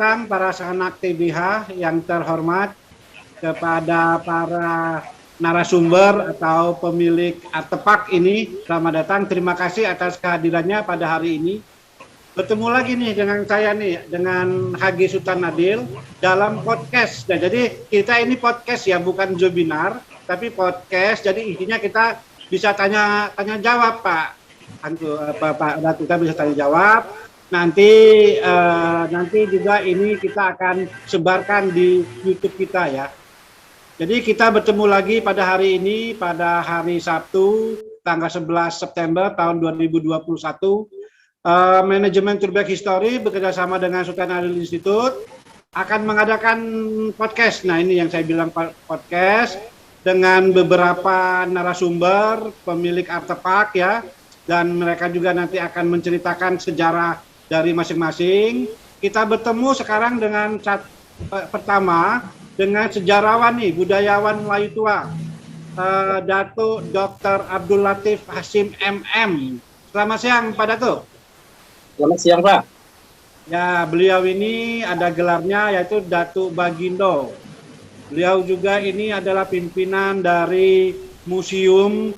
datang para sanak TBH yang terhormat, kepada para narasumber atau pemilik artefak ini. Selamat datang, terima kasih atas kehadirannya pada hari ini. Bertemu lagi nih dengan saya nih, dengan Hagi Sultan Adil dalam podcast. Nah, jadi kita ini podcast ya, bukan webinar, tapi podcast. Jadi intinya kita bisa tanya jawab, Pak. Pak Datu, kita bisa tanya jawab. Nanti juga ini kita akan sebarkan di YouTube kita ya. Jadi kita bertemu lagi pada hari ini, pada hari Sabtu, tanggal 11 September tahun 2021. Manajemen Tourback History bekerjasama dengan Sultan Adil Institute akan mengadakan podcast. Nah, ini yang saya bilang podcast dengan beberapa narasumber, pemilik artefak ya, dan mereka juga nanti akan menceritakan sejarah dari masing-masing. Kita bertemu sekarang dengan pertama dengan sejarawan nih, budayawan Melayu tua, Datuk Dr. Abdul Latif Hasim MM. Selamat siang Pak Datuk. Selamat siang Pak. Ya, beliau ini ada gelarnya yaitu Datuk Bagindo. Beliau juga ini adalah pimpinan dari Museum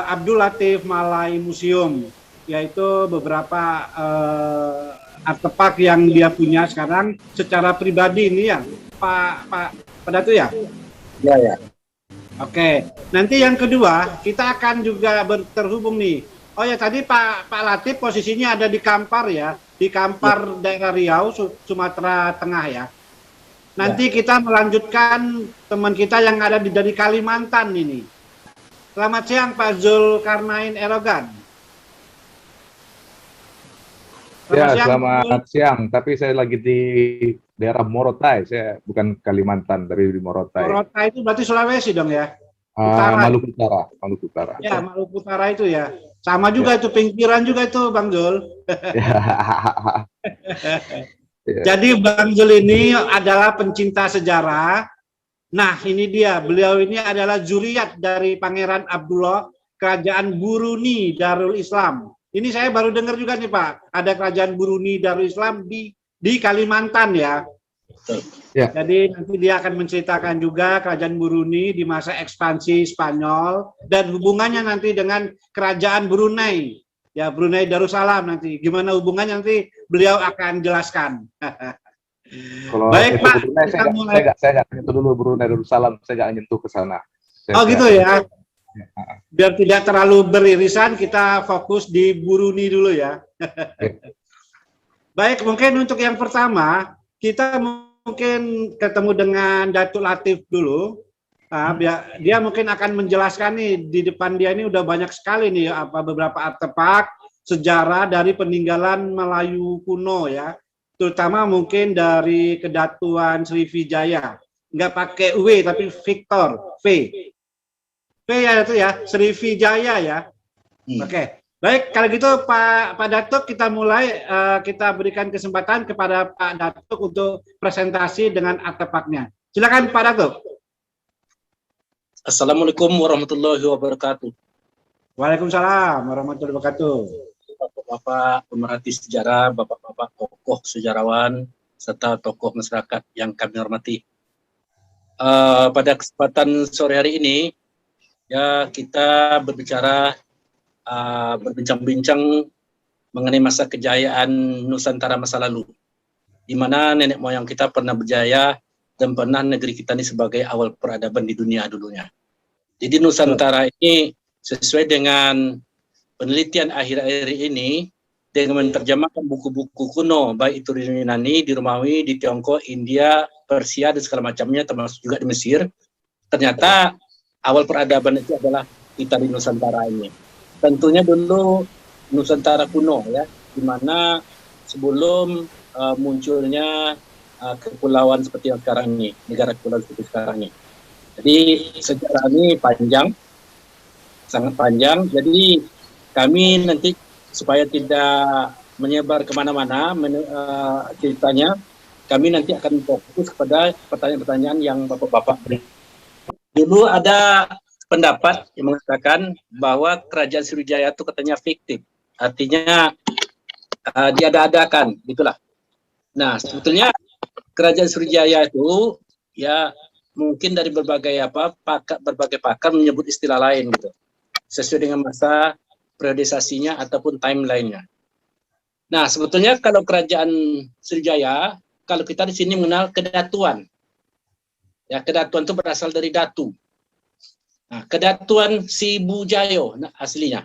Abdul Latif Malay Museum, yaitu beberapa artefak yang dia punya sekarang secara pribadi ini ya, Pak Datuk ya? Ya. Oke, nanti yang kedua kita akan juga terhubung nih. Oh ya, tadi Pak Latif posisinya ada di Kampar ya, di Kampar daerah Riau, Sumatera Tengah ya. Nanti kita melanjutkan teman kita yang ada dari Kalimantan ini. Selamat siang Pak Zulkarnain Erogan. Selamat siang. Tapi saya lagi di daerah Morotai. Saya bukan Kalimantan, tapi di Morotai. Morotai itu berarti Sulawesi dong ya? Maluku Utara. Ya, Maluku Utara itu ya. Sama juga itu, pinggiran juga itu Bang Zul. Jadi Bang Zul ini adalah pencinta sejarah. Nah, ini dia. Beliau ini adalah zuriat dari Pangeran Abdullah, Kerajaan Brunei Darul Islam. Ini saya baru dengar juga nih Pak, ada Kerajaan Brunei Darul Islam di Kalimantan ya. Ya. Jadi nanti dia akan menceritakan juga Kerajaan Brunei di masa ekspansi Spanyol dan hubungannya nanti dengan Kerajaan Brunei. Ya, Brunei Darussalam nanti. Gimana hubungannya nanti beliau akan jelaskan. Baik Pak, saya nggak nyentuh dulu Brunei Darussalam, saya nggak nyentuh ke sana. Gitu ya. Biar tidak terlalu beririsan, kita fokus di Brunei dulu ya. Baik, mungkin untuk yang pertama kita mungkin ketemu dengan Datuk Latif dulu. Dia mungkin akan menjelaskan nih, di depan dia ini udah banyak sekali nih beberapa artefak sejarah dari peninggalan Melayu kuno ya, terutama mungkin dari Kedatuan Sriwijaya, nggak pakai W tapi Victor V ya, itu ya Sriwijaya ya. Oke. Baik, kalau gitu Pak Datuk, kita mulai, kita berikan kesempatan kepada Pak Datuk untuk presentasi dengan artefaknya. Silakan Pak Datuk. Assalamualaikum warahmatullahi wabarakatuh. Waalaikumsalam warahmatullahi wabarakatuh. Bapak-bapak pemerhati sejarah, bapak-bapak tokoh sejarawan, serta tokoh masyarakat yang kami hormati. Pada kesempatan sore hari ini, ya kita berbincang-bincang mengenai masa kejayaan Nusantara masa lalu, di mana nenek moyang kita pernah berjaya dan pernah negeri kita ini sebagai awal peradaban di dunia dulunya. Jadi Nusantara ini sesuai dengan penelitian akhir-akhir ini, dengan menerjemahkan buku-buku kuno, baik itu di Yunani, di Romawi, di Tiongkok, India, Persia, dan segala macamnya, termasuk juga di Mesir, ternyata awal peradaban itu adalah kita di Nusantara ini. Tentunya dulu Nusantara kuno ya, di mana sebelum munculnya kepulauan seperti yang sekarang ini, negara kepulauan seperti sekarang ini. Jadi sejarah ini panjang, sangat panjang. Jadi kami nanti supaya tidak menyebar kemana-mana ceritanya, kami nanti akan fokus kepada pertanyaan-pertanyaan yang bapak-bapak beri. Dulu ada pendapat yang mengatakan bahwa kerajaan Sriwijaya itu katanya fiktif, artinya diada-adakan, gitulah. Nah, sebetulnya Kerajaan Sriwijaya itu ya mungkin dari berbagai pakar menyebut istilah lain gitu, sesuai dengan masa periodisasinya ataupun timelinenya. Nah, sebetulnya kalau Kerajaan Sriwijaya, kalau kita di sini mengenal kedatuan. Ya, kedatuan itu berasal dari datu. Nah, kedatuan Sribujayo, nah, aslinya.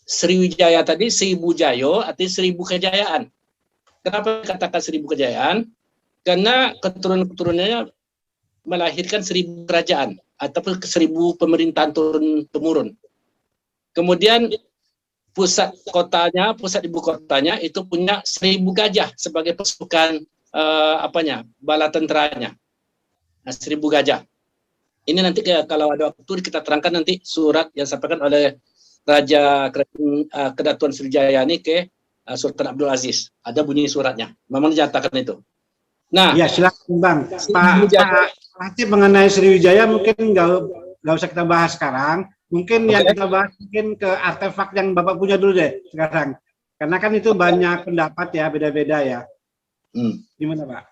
Sriwijaya tadi, Sribujayo, artinya 1000 kejayaan. Kenapa katakan 1000 kejayaan? Karena keturunan-keturunannya melahirkan 1000 kerajaan ataupun 1000 pemerintahan turun-temurun. Kemudian pusat ibu kotanya itu punya 1000 gajah sebagai pasukan bala tenteranya. Nah, 1000 gajah. Ini nanti kalau ada waktu kita terangkan nanti surat yang disampaikan oleh Raja Kedatuan Sriwijaya ini ke Sultan Abdul Aziz. Ada bunyi suratnya. Memang dinyatakan itu. Nah, ya silakan Bang. Pak Latif mengenai Sriwijaya mungkin nggak usah kita bahas sekarang. Mungkin yang kita bahas mungkin ke artefak yang Bapak punya dulu deh sekarang. Karena kan itu banyak pendapat ya, beda-beda ya. Gimana Pak?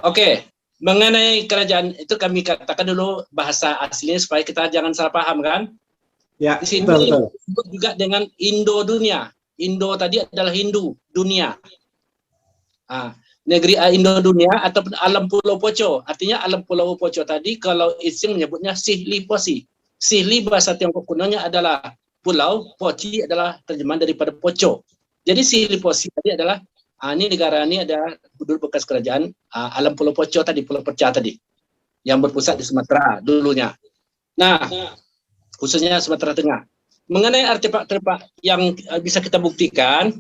Oke. Mengenai kerajaan itu kami katakan dulu bahasa aslinya supaya kita jangan salah paham kan. Ya, di sini betul. disebut juga dengan Indo dunia. Indo tadi adalah Hindu dunia. Negeri Indo dunia ataupun alam Pulau Poco. Artinya alam Pulau Poco tadi kalau isim menyebutnya Sihli Posi. Sihli bahasa Tiongkok kunonya adalah pulau, Poci adalah terjemahan daripada Poco. Jadi Sihli Posi tadi adalah ini negara ini ada dulu bekas kerajaan alam Pulau Poco tadi, Pulau Pecah tadi, yang berpusat di Sumatera dulunya. Nah, khususnya Sumatera Tengah. Mengenai artefak-artefak yang bisa kita buktikan,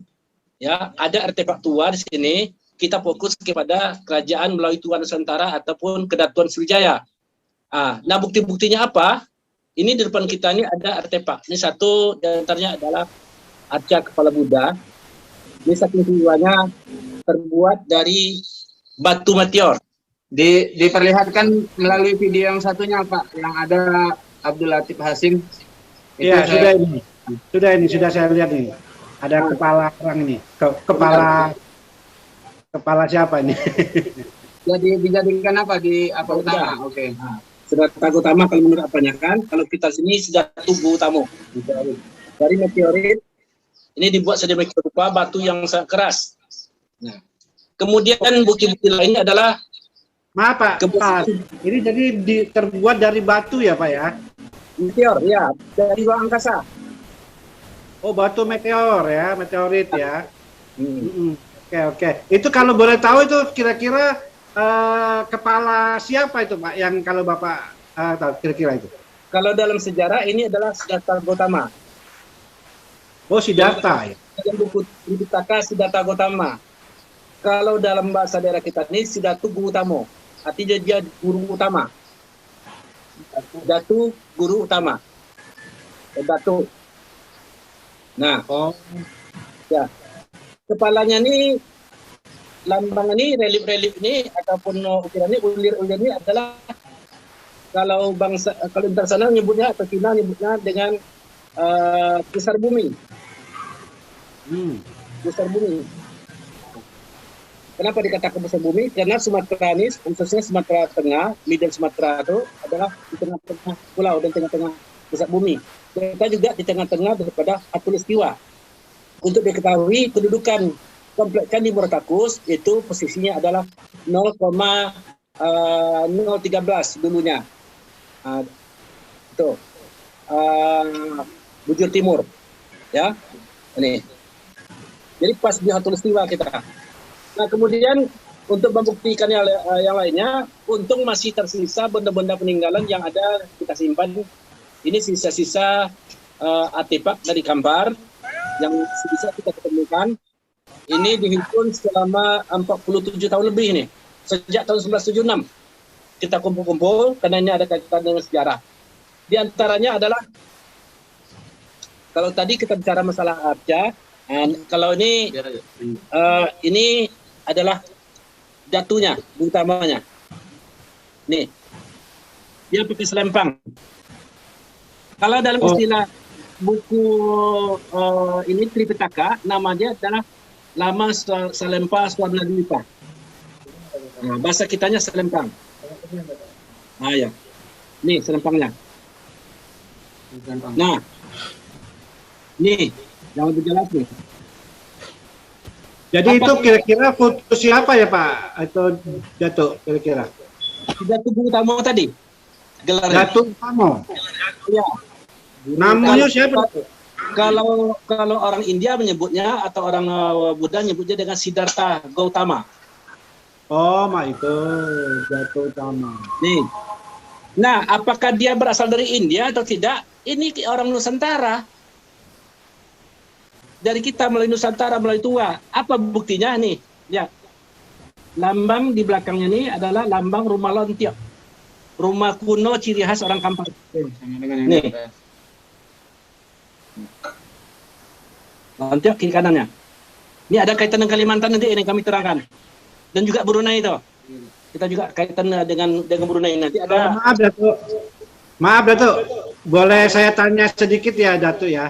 ya ada artefak tua di sini. Kita fokus kepada kerajaan melalui Tuan Nusantara ataupun Kedatuan Sriwijaya. Nah, bukti-buktinya apa? Ini di depan kita ini ada artefak. Ini satu di antaranya adalah arca kepala Buddha. Ini saking tuanya terbuat dari batu meteor. Diperlihatkan melalui video yang satunya Pak, yang ada Abdul Latif Hasim. Iya, sudah saya lihat ini. Ada kepala orang ini. Kepala siapa ini? Jadi dijadikan apa di apa utama? Oke. Senjata utama kalau menurut apanya kan, kalau kita sini senjata tubuh utama dari meteorit. Ini dibuat sedemikian rupa batu yang sangat keras. Nah, kemudian bukti-bukti lainnya adalah Maaf Pak, ini jadi terbuat dari batu ya Pak ya? Meteor, ya, dari ruang angkasa. Oh, batu meteor ya, meteorit ya. Oke. Itu kalau boleh tahu itu kira-kira kepala siapa itu Pak? Yang kalau Bapak tahu kira-kira itu? Kalau dalam sejarah ini adalah Siddhartha Gautama. Oh, Siddhartha ya. Dalam buku Tripitaka Siddhartha Gautama. Kalau dalam bahasa daerah kita ini Siddhartha Gautama. Artinya dia guru utama. Datu guru utama. Datu. Nah, ya. Kepalanya ini, lambang ini, relief ini ataupun ukiran ini, ulir-ulir ini adalah kalau internasional menyebutnya atau Cina menyebutnya dengan pusar bumi. Pusar bumi. Kenapa dikatakan pusar bumi? Karena Sumatera ini, khususnya Sumatera Tengah, Middle Sumatera itu adalah di tengah-tengah pulau dan tengah-tengah pusat bumi. Kita juga di tengah-tengah daripada Khatulistiwa. Untuk diketahui kedudukan kompleks Candi Muaratakus itu posisinya adalah 0,013 dulunya. Itu bujur timur, ya. Ini. Jadi pas di Khatulistiwa kita. Nah, kemudian untuk membuktikan yang lainnya, untung masih tersisa benda-benda peninggalan yang ada kita simpan. Ini sisa-sisa artefak dari Kampar yang bisa kita ketemukan. Ini dihimpun selama 47 tahun lebih ini. Sejak tahun 1976 kita kumpul-kumpul karena ini ada kaitan dengan sejarah. Di antaranya adalah kalau tadi kita bicara masalah arca, kalau ini adalah datunya, utamanya. Nih, dia pakai selempang. Kalau dalam istilah buku ini Tripitaka, nama dia adalah Lama Salempa Swarna Dwipa. Nah, bahasa kitanya Selempang. Ah ya. Nih selempangnya. Nah, nih yang lebih jelas nih. Jadi Apa itu kira-kira foto siapa ya Pak? Atau Datuk kira-kira? Datuk Bung Tamo tadi? Gelarnya. Datuk Tamo. Ya. Namanya siapa? Kalau orang India menyebutnya atau orang Buddha menyebutnya dengan Siddhartha Gautama. Oh, Mak itu Datuk Tamo. Nih. Nah, apakah dia berasal dari India atau tidak? Ini orang Nusantara. Dari kita melalui Nusantara, melalui Tua. Apa buktinya nih? Ya. Lambang di belakangnya ini adalah lambang rumah Lontiok. Rumah kuno ciri khas orang Kampar. Nih. Lontiok kiri kanannya. Ini ada kaitan dengan Kalimantan nanti ini kami terangkan. Dan juga Brunei itu. Kita juga kaitan dengan Brunei nanti ada. Maaf Datuk. Maaf Datuk. Boleh saya tanya sedikit ya Datuk ya?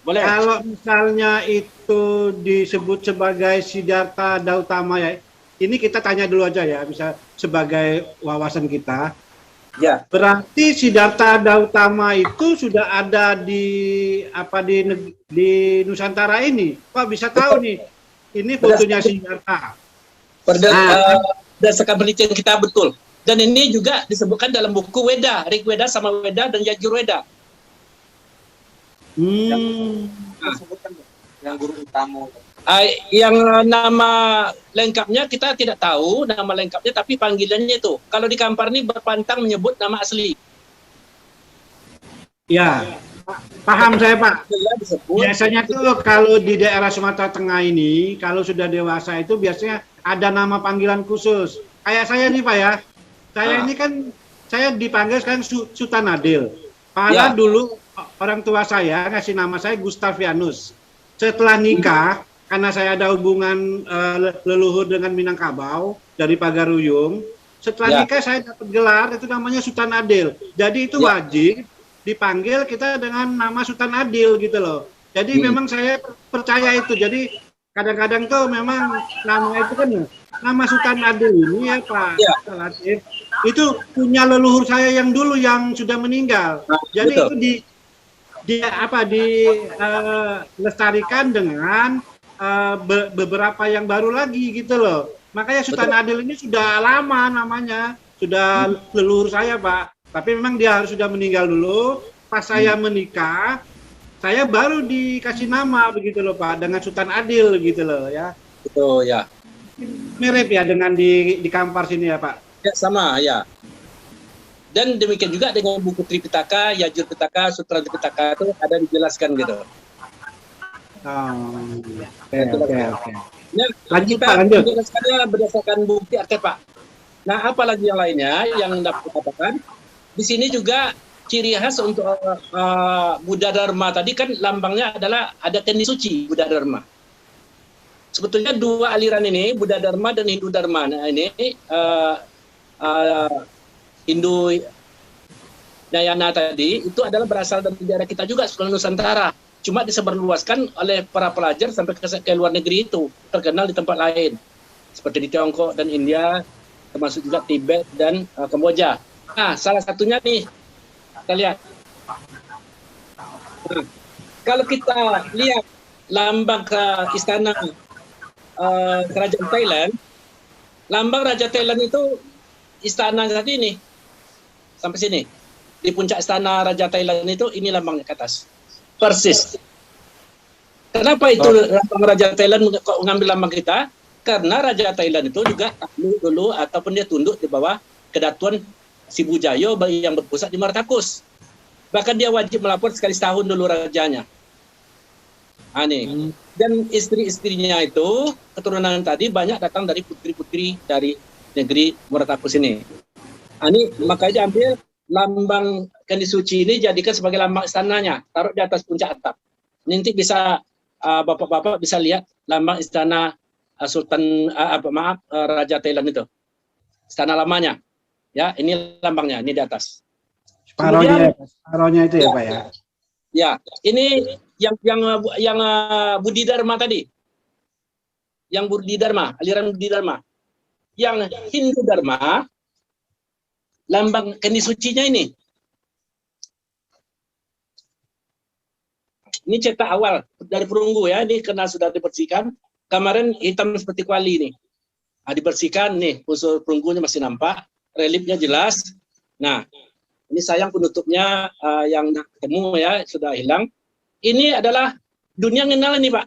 Boleh. Kalau misalnya itu disebut sebagai Siddhartha Gautama ya, ini kita tanya dulu aja ya, bisa sebagai wawasan kita. Ya. Berarti Siddhartha Gautama itu sudah ada di Nusantara ini. Kok bisa tahu nih? Ini fotonya Siddhartha. Berdasarkan penelitian kita betul. Dan ini juga disebutkan dalam buku Weda, Rig Weda sama Weda dan Yajur Weda. Yang guru utama. Yang nama lengkapnya kita tidak tahu nama lengkapnya, tapi panggilannya itu. Kalau di Kampar ini berpantang menyebut nama asli. Ya, paham saya Pak. Disebut. Biasanya tuh kalau di daerah Sumatera Tengah ini, kalau sudah dewasa itu biasanya ada nama panggilan khusus. Kayak saya nih Pak ya, saya ini kan saya dipanggil sekarang Sultan Adil. Padahal dulu orang tua saya ngasih nama saya Gustavianus. Setelah nikah, karena saya ada hubungan leluhur dengan Minangkabau dari Pagaruyung, setelah nikah saya dapat gelar itu namanya Sultan Adil. Jadi itu wajib dipanggil kita dengan nama Sultan Adil gitu loh. Jadi memang saya percaya itu. Jadi kadang-kadang tuh memang nama itu kan nama Sultan Adil ini ya Pak Latif, itu punya leluhur saya yang dulu yang sudah meninggal. Jadi itu dilestarikan dengan beberapa yang baru lagi gitu loh. Makanya Sultan Adil ini sudah lama namanya, sudah leluhur saya Pak. Tapi memang dia harus sudah meninggal dulu. Pas saya menikah, saya baru dikasih nama begitu loh Pak, dengan Sultan Adil gitu loh ya. Betul ya. Mirip ya dengan di Kampar sini ya Pak. Ya sama ya. Dan demikian juga dengan buku Tripitaka, Yajur Pitaka, Sutra Tripitaka itu ada dijelaskan gitu. Oke. Nah, Lanjut kita Pak, lanjut. menjelaskannya berdasarkan bukti artefak. Nah, apalagi yang lainnya yang dapat dikatakan di sini juga ciri khas untuk Buddha Dharma tadi kan lambangnya adalah ada kendi suci Buddha Dharma. Sebetulnya dua aliran ini Buddha Dharma dan Hindu Dharma. Nah, ini Hindu Nyayana tadi itu adalah berasal dari daerah kita juga sekolah Nusantara. Cuma disebarluaskan oleh para pelajar sampai ke luar negeri itu, terkenal di tempat lain seperti di Tiongkok dan India, termasuk juga Tibet dan Kamboja. Nah, salah satunya nih kita lihat. Nah, kalau kita lihat lambang ke istana kerajaan Thailand, lambang Raja Thailand itu istana tadi ini sampai sini di puncak istana Raja Thailand itu ini lambangnya ke atas persis. Kenapa itu lambang Raja Thailand kok ngambil lambang kita? Karena Raja Thailand itu juga takluk dulu ataupun dia tunduk di bawah kedatuan Sriwijaya yang berpusat di Martakus. Bahkan dia wajib melapor sekali setahun dulu rajanya. Nih. Dan istri-istrinya itu, keturunan tadi banyak datang dari putri-putri dari negeri Martakus ini. Ini makanya ambil lambang kendi suci ini jadikan sebagai lambang istananya, taruh di atas puncak atap. Nanti bisa bapak-bapak bisa lihat lambang istana Raja Thailand itu. Istana lamanya. Ya, ini lambangnya, ini di atas. Separohnya itu ya Pak ya. Ya, ini yang Budi Dharma tadi. yang Budi Dharma, aliran Budi Dharma. Yang Hindu Dharma, lambang kendi sucinya ini. Ini cetak awal dari perunggu ya, ini karena sudah dibersihkan. Kemarin hitam seperti kuali ini. Nah, dibersihkan nih, unsur perunggunya masih nampak, reliefnya jelas. Nah, ini sayang penutupnya yang ketemu ya, sudah hilang. Ini adalah dunia mengenal ini Pak,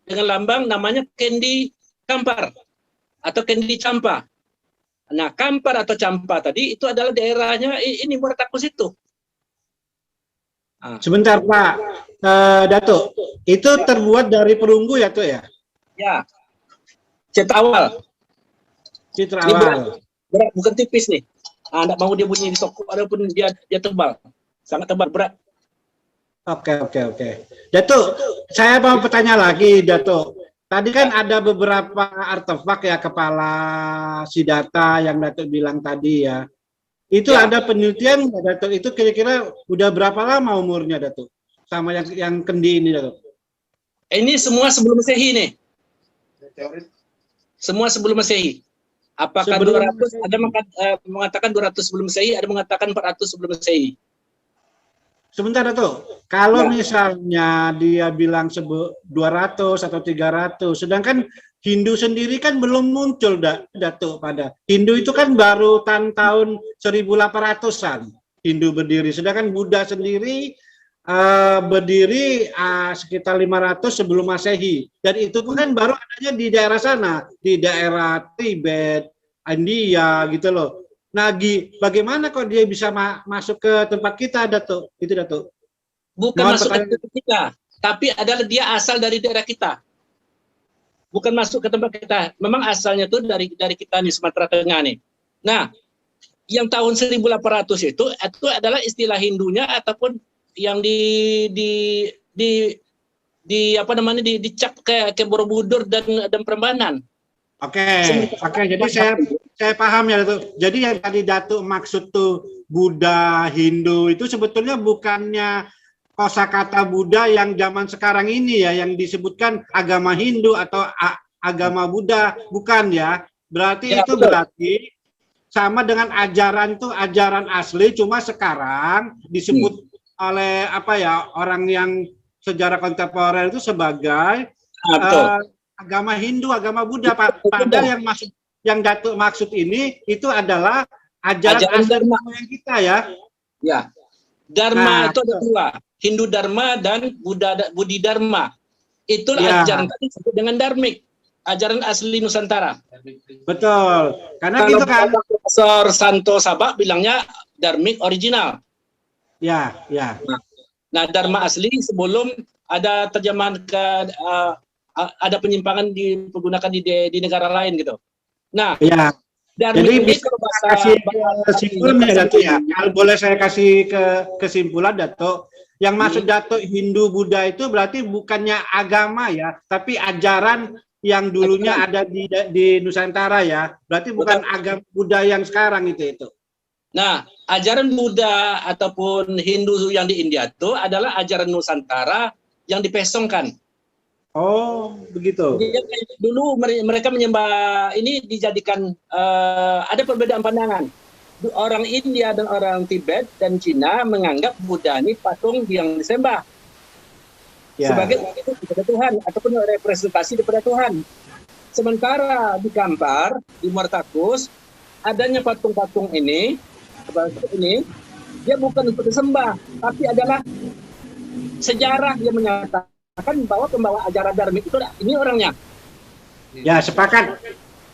dengan lambang namanya kendi Kampar atau kendi Campa. Nah, Kampar atau Campa tadi itu adalah daerahnya ini Muaratakus itu. Sebentar Pak, Datuk, itu terbuat dari perunggu ya tuh ya? Ya, cetak awal. Citra Ini awal. berat, bukan tipis nih. Nggak mau dia bunyi di toko, walaupun dia tebal, sangat tebal, berat. Oke. Datuk, saya mau bertanya lagi, Datuk. Tadi kan ada beberapa artefak ya, kepala Siddhartha yang Datuk bilang tadi ya. Itu Ya. ada penelitian nggak, Datuk? Itu kira-kira udah berapa lama umurnya, Datuk? Sama yang kendi ini, Datuk? Ini semua sebelum Masehi nih. Semua sebelum Masehi. Apakah Sebelum 200? Ada mengatakan 200 sebelum Masehi, ada mengatakan 400 sebelum Masehi. Sebentar, Datuk. Kalau Ya. misalnya dia bilang 200 atau 300, sedangkan Hindu sendiri kan belum muncul, Datuk, pada. Hindu itu kan baru tahun 1800-an Hindu berdiri, sedangkan Buddha sendiri berdiri sekitar 500 sebelum Masehi. Dan itu pun kan baru adanya di daerah sana, di daerah Tibet, India gitu loh. Nah, bagaimana kok dia bisa masuk ke tempat kita, Datuk? Itu, Datuk. Bukan Mohon masuk ke pertanyaan. tempat kita, tapi adalah dia asal dari daerah kita. Bukan masuk ke tempat kita. Memang asalnya tuh dari kita di Sumatera Tengah nih. Nah, yang tahun 1800 itu adalah istilah Hindunya ataupun yang apa namanya dicap ke Borobudur dan Prambanan. Oke, jadi saya paham ya, Datuk. Jadi yang tadi Datuk maksud tuh Buddha, Hindu itu sebetulnya bukannya kosakata Buddha yang zaman sekarang ini ya, yang disebutkan agama Hindu atau agama Buddha, bukan ya? Berarti Ya, itu betul. berarti sama dengan ajaran tuh ajaran asli, cuma sekarang disebut oleh apa ya, orang yang sejarah kontemporer itu sebagai Betul. agama Hindu, agama Buddha, Pak. Padahal yang Datuk maksud ini itu adalah ajaran asli Dharma. yang kita ya. Ya. Dharma Nah, itu ada dua, Hindu Dharma dan Budi Dharma. Itu Ya. ajaran tadi disebut dengan Dharmik, ajaran asli Nusantara. Betul. Karena Kalau gitu kan. Profesor Santo Sabak bilangnya Dharmik original. Ya. Nah, Dharma asli sebelum ada terjemahan ada penyimpangan digunakan di negara lain gitu. Nah, Ya. Dharmik Jadi ini bisa kalau bahasa kasih kesimpulan ya, Datuk ya. Kalau boleh saya kasih kesimpulan, Datuk. Yang maksud Datuk Hindu Buddha itu berarti bukannya agama ya, tapi ajaran yang dulunya ada di Nusantara ya. Berarti bukan agama Buddha yang sekarang itu. Nah, ajaran Buddha ataupun Hindu yang di India itu adalah ajaran Nusantara yang dipesongkan. Oh, begitu. Dulu mereka menyembah ini dijadikan ada perbedaan pandangan. Orang India dan orang Tibet dan Cina menganggap Buddha ini patung yang disembah sebagai kepada Tuhan ataupun representasi daripada Tuhan. Sementara di Kampar, di Muaratakus, adanya patung-patung ini dia bukan untuk disembah, tapi adalah sejarah yang menyatakan bahwa pembawa ajaran Dharmik itu ini orangnya. Ya, sepakat.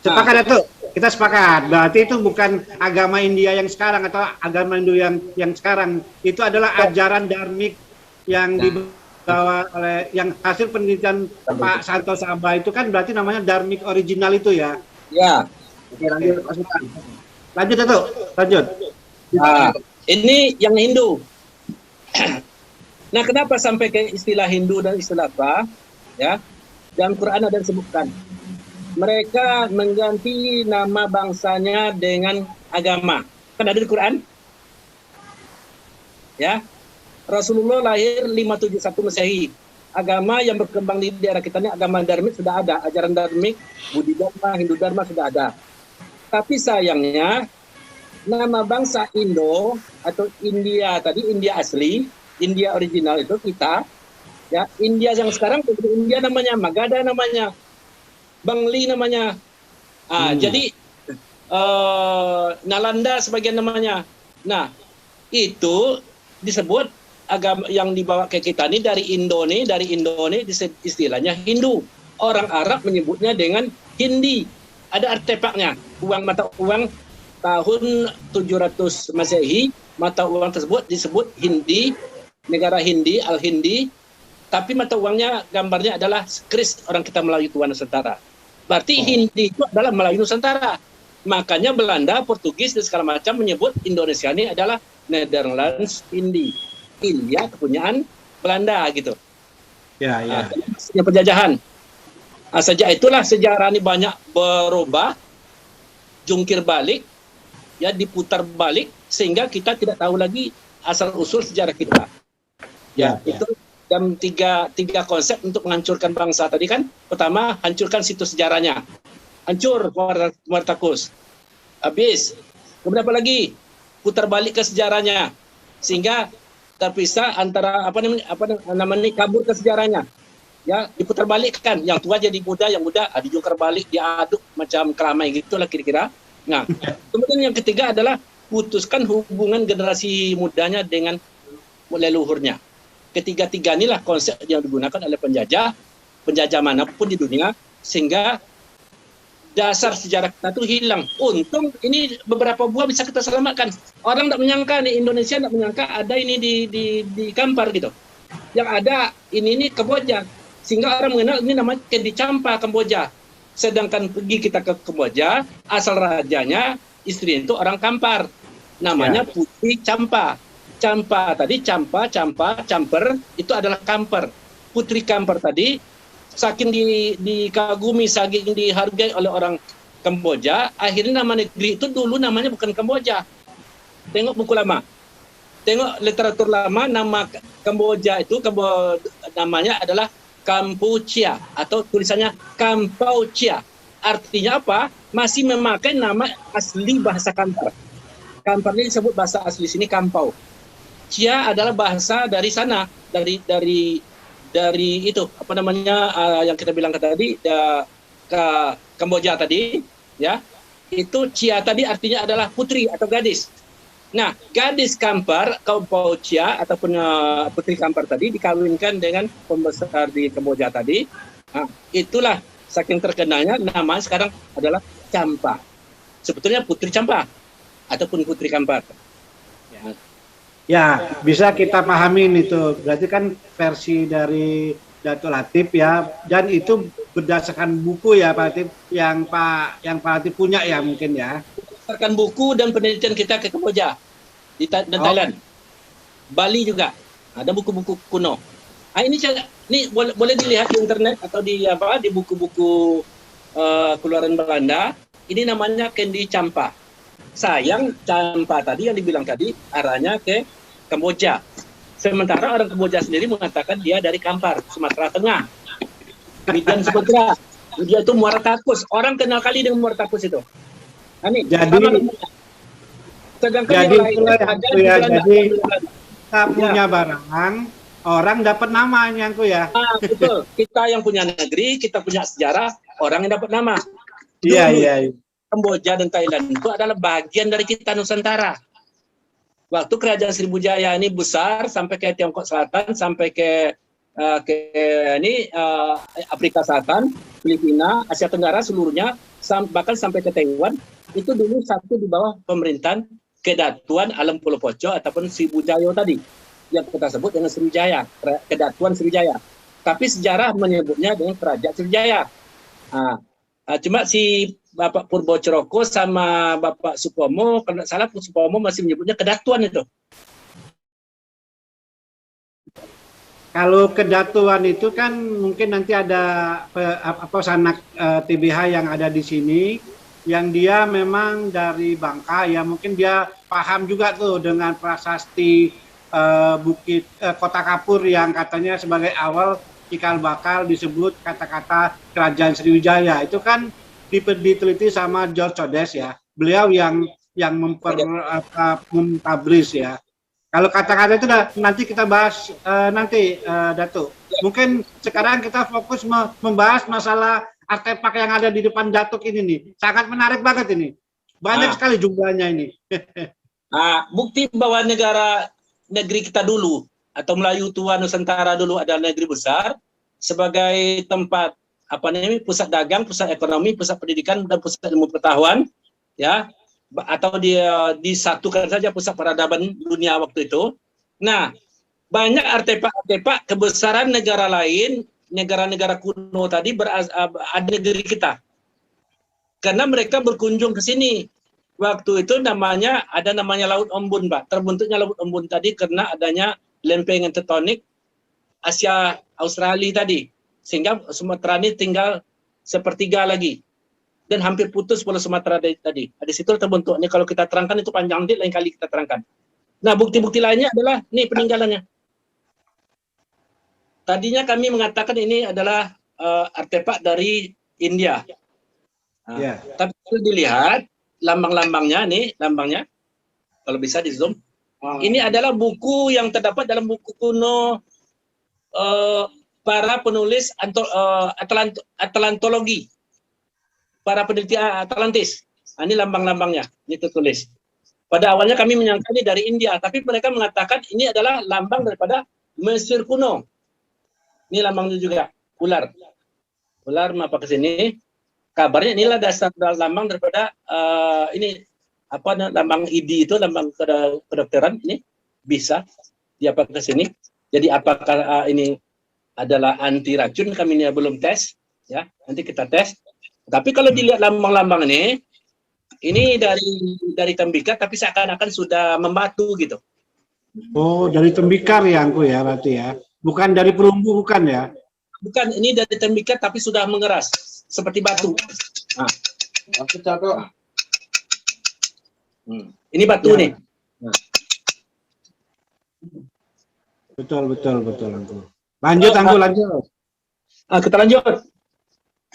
Sepakat, Datuk. Kita sepakat. Berarti itu bukan agama India yang sekarang atau agama Hindu yang sekarang. Itu adalah ajaran Dharmik yang dibawa oleh yang hasil penelitian Pak Santo Sabah itu kan berarti namanya Dharmik original itu ya. Ya. Oke, lanjut, Datuk. Lanjut. Nah, ini yang Hindu. Nah, kenapa sampai ke istilah Hindu dan istilah apa? Ya, dalam Quran ada disebutkan. Mereka mengganti nama bangsanya dengan agama. Kan ada di Quran? Ya. Rasulullah lahir 571 Masehi. agama yang berkembang di daerah kita ini, agama dharmik sudah ada, ajaran dharmik, Budi Dharma, Hindu Dharma sudah ada. Tapi sayangnya nama bangsa Indo atau India tadi, India asli, India original itu kita, ya India yang sekarang India namanya, Magadha namanya, Bangli namanya. Jadi Nalanda sebagian namanya. Nah, itu disebut agama yang dibawa ke kita ini dari Indo nih istilahnya Hindu. Orang Arab menyebutnya dengan Hindi. Ada artefaknya. Mata uang tahun 700 Masehi, mata uang tersebut disebut Hindi, negara Hindi, Al-Hindi. Tapi mata uangnya gambarnya adalah Kris, orang kita Melayu tua Nusantara. Berarti Hindi itu adalah Melayu Nusantara. Makanya Belanda, Portugis dan segala macam menyebut Indonesia ini adalah Netherlands Hindi. India kepunyaan Belanda gitu. Ya, ya. Penjajahan. Sejak itulah sejarah ini banyak berubah, jungkir balik, ya diputar balik sehingga kita tidak tahu lagi asal usul sejarah kita. Ya, itu dan tiga konsep untuk menghancurkan bangsa tadi kan. Pertama, hancurkan situs sejarahnya. Hancur Muartakus. Habis. Kemudian apa lagi? Putar balik ke sejarahnya. Sehingga terpisah antara apa namanya kabur ke sejarahnya. Ya, diputar balikkan. Yang tua jadi muda, yang muda dijungkir balik, diaduk macam keramai gitulah kira-kira. Nah, kemudian yang ketiga adalah putuskan hubungan generasi mudanya dengan leluhurnya. Ketiga-tiga inilah konsep yang digunakan oleh penjajah manapun di dunia, sehingga dasar sejarah kita itu hilang. Untung ini beberapa buah bisa kita selamatkan. Orang tidak menyangka nih, Indonesia tidak menyangka ada ini di Kampar gitu. Yang ada ini Kamboja. Sehingga orang mengenal ini namanya Kendi Champa Kamboja. Sedangkan pergi kita ke Kamboja, asal rajanya istri itu orang Kampar. Namanya Putri Champa. Champa tadi Camper itu adalah Kampar. Putri Kampar tadi saking dikagumi, saking dihargai oleh orang Kamboja, akhirnya nama negeri itu dulu namanya bukan Kamboja. Tengok buku lama, tengok literatur lama, nama Kamboja itu namanya adalah Kampuchea atau tulisannya Kampuchea. Artinya apa? Masih memakai nama asli bahasa Kampar. Kampar ini disebut bahasa asli sini Kampau. Chia adalah bahasa dari sana, dari itu apa namanya yang kita bilang tadi ke Kamboja tadi, ya itu Chia tadi artinya adalah putri atau gadis. Nah, gadis Kampar, Kampuchea ataupun putri Kampar tadi dikawinkan dengan pembesar di Kamboja tadi. Nah, itulah saking terkenalnya nama sekarang adalah Champa. Sebetulnya Putri Champa ataupun Putri Kampar. Ya, bisa kita pahamin itu. Berarti kan versi dari Datuk Latif ya, dan itu berdasarkan buku ya Pak Latif, yang Pak Latif punya ya mungkin ya. Berdasarkan buku dan penelitian kita ke Kamboja dan Thailand. Bali juga ada buku-buku kuno. Ini boleh dilihat di internet atau di buku-buku keluaran Belanda. Ini namanya Kendi Champa. Sayang Champa tadi yang dibilang tadi arahnya ke Kamboja. Sementara orang Kamboja sendiri mengatakan dia dari Kampar, Sumatera Tengah. Midan Sumatera. Dia itu Muartakus. Orang kenal kali dengan Muartakus itu. Ini jadi kita punya barang, orang dapat namanya ya. Betul. Kita yang punya negeri, kita punya sejarah, orang yang dapat nama. Iya. Kamboja dan Thailand itu adalah bagian dari kita Nusantara. Waktu kerajaan Sriwijaya ini besar sampai ke Tiongkok Selatan, sampai ke Afrika Selatan, Filipina, Asia Tenggara seluruhnya, bahkan sampai ke Taiwan, itu dulu satu di bawah pemerintahan Kedatuan Alam Pulo Poco ataupun Sriwijaya tadi, yang kita sebut dengan Sriwijaya, Kedatuan Sriwijaya. Tapi sejarah menyebutnya dengan Kerajaan Sriwijaya. Cuma si Bapak Purbo Ceroko sama Bapak Supomo, kalau salah Supomo masih menyebutnya Kedatuan itu. Kalau Kedatuan itu kan mungkin nanti ada sanak TBH yang ada di sini, yang dia memang dari Bangka, ya mungkin dia paham juga tuh dengan prasasti Bukit Kota Kapur yang katanya sebagai awal cikal bakal disebut kata-kata Kerajaan Sriwijaya. Itu kan diteliti sama George Codes ya. Beliau yang mempublish ya. Kalau kata-kata itu nanti kita bahas nanti, Datuk. Mungkin sekarang kita fokus membahas masalah artefak yang ada di depan Datuk ini nih. Sangat menarik banget ini. Banyak sekali jumlahnya ini. Bukti bahwa negeri kita dulu atau Melayu tua Nusantara dulu adalah negeri besar sebagai tempat pusat dagang, pusat ekonomi, pusat pendidikan dan pusat ilmu pengetahuan, ya, atau dia disatukan saja pusat peradaban dunia waktu itu. Nah, banyak artefak-artefak kebesaran negara lain, negara-negara kuno tadi ada negeri kita. Karena mereka berkunjung ke sini. Waktu itu ada namanya Laut Ombun, Pak. Terbentuknya Laut Ombun tadi karena adanya lempengan tektonik Asia Australia tadi. Sehingga Sumatera ini tinggal sepertiga lagi. Dan hampir putus Pulau Sumatera tadi. Di situ terbentuk. Ini kalau kita terangkan itu panjang, lain kali kita terangkan. Nah, bukti-bukti lainnya adalah nih peninggalannya. Tadinya kami mengatakan ini adalah artefak dari India. Tapi kalau dilihat lambang-lambangnya nih, lambangnya kalau bisa di zoom. Ini adalah buku yang terdapat dalam buku kuno para penulis Atlantologi, para peneliti Atlantis. Ini lambang-lambangnya, ini tertulis. Pada awalnya kami menyangka ini dari India, tapi mereka mengatakan ini adalah lambang daripada Mesir kuno. Ini lambangnya juga, ular. Ular apa ke sini? Kabarnya inilah dasar lambang daripada lambang ID itu, lambang kedokteran ini bisa diapa ke sini. Jadi apakah ini adalah anti racun, kami ini belum tes, ya. Nanti kita tes. Tapi kalau dilihat lambang-lambang ini dari tembikar, tapi seakan-akan sudah membatu gitu. Oh, dari tembikar ya, Angku ya, berarti ya. Bukan dari perunggu, bukan ya? Bukan, ini dari tembikar tapi sudah mengeras seperti batu. Nah. Ini batu ya. nih. Nah. Betul, Angku. Lanjut, Angku, lanjut. Kita lanjut.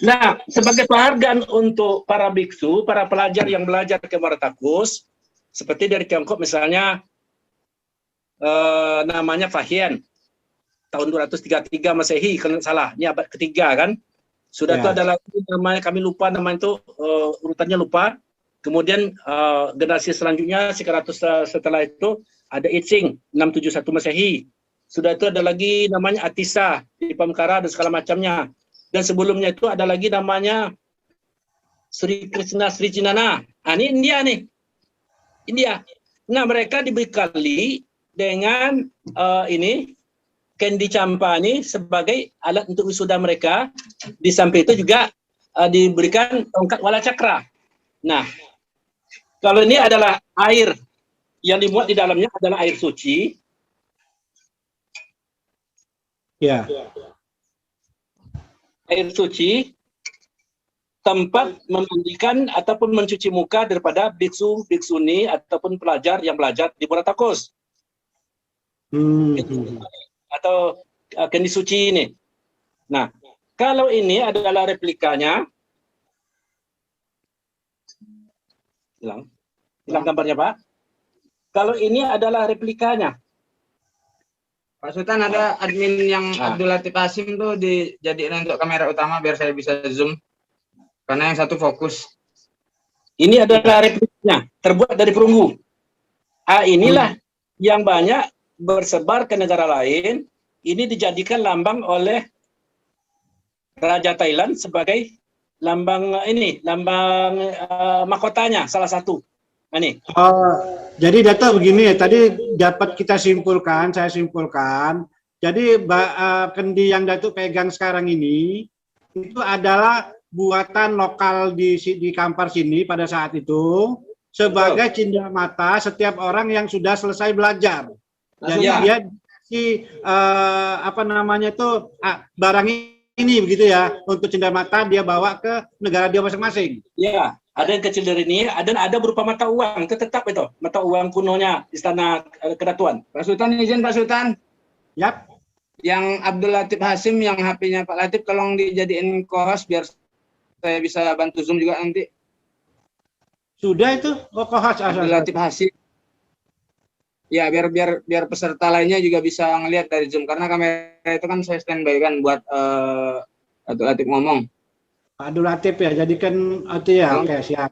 Nah, sebagai penghargaan untuk para biksu, para pelajar yang belajar ke Martakus, seperti dari Tiongkok misalnya, namanya Fahian, tahun 233 Masehi, kalau salah, ini abad ketiga kan. Sudah itu ada lagi namanya, kami lupa namanya itu, urutannya lupa. Kemudian generasi selanjutnya, 100 setelah itu, ada Icing, 671 Masehi. Sudah itu ada lagi namanya Atisa, di Pamkara dan segala macamnya. Dan sebelumnya itu ada lagi namanya Sri Krishna Sri Cinana. Ini India nih. India. Nah, mereka dibekali dengan ini Kendi Campa ini sebagai alat untuk wisuda mereka. Di samping itu juga diberikan tongkat wala cakra. Nah, kalau ini adalah air yang dimuat di dalamnya adalah air suci. Ya. Air suci, tempat memandikan ataupun mencuci muka daripada biksu, biksuni ataupun pelajar yang belajar di Martakus. Atau kendi suci ini. Nah, kalau ini adalah replikanya, hilang gambarnya, Pak. Kalau ini adalah replikanya. Pak Sultan, ada admin yang Abdul Latif Hasim tuh dijadiin untuk kamera utama biar saya bisa zoom. Karena yang satu fokus. Ini adalah replikanya, terbuat dari perunggu. Inilah yang banyak bersebar ke negara lain. Ini dijadikan lambang oleh Raja Thailand sebagai lambang mahkotanya salah satu. Ini. Jadi data begini ya, tadi dapat saya simpulkan, jadi kendi yang Datuk pegang sekarang ini, itu adalah buatan lokal di Kampar sini pada saat itu, sebagai cindera mata setiap orang yang sudah selesai belajar. Jadi dia dikasih barang ini begitu ya, untuk cindera mata dia bawa ke negara dia masing-masing. Iya. Ada yang kecil dari ini, ada berupa mata uang, itu tetap itu, mata uang kunonya Istana Kedatuan. Pak Sultan, izin Pak Sultan. Yap. Yang Abdul Latif Hasim yang HP-nya Pak Latif tolong dijadiin co-host biar saya bisa bantu Zoom juga nanti. Sudah itu? Oh, co-host. Abdul Latif Hasim. Ya, biar peserta lainnya juga bisa ngelihat dari Zoom karena kamera itu kan saya standby kan buat Abdul Latif ngomong. Pak Abdul Latif ya, jadikan itu ya. Oke, siap.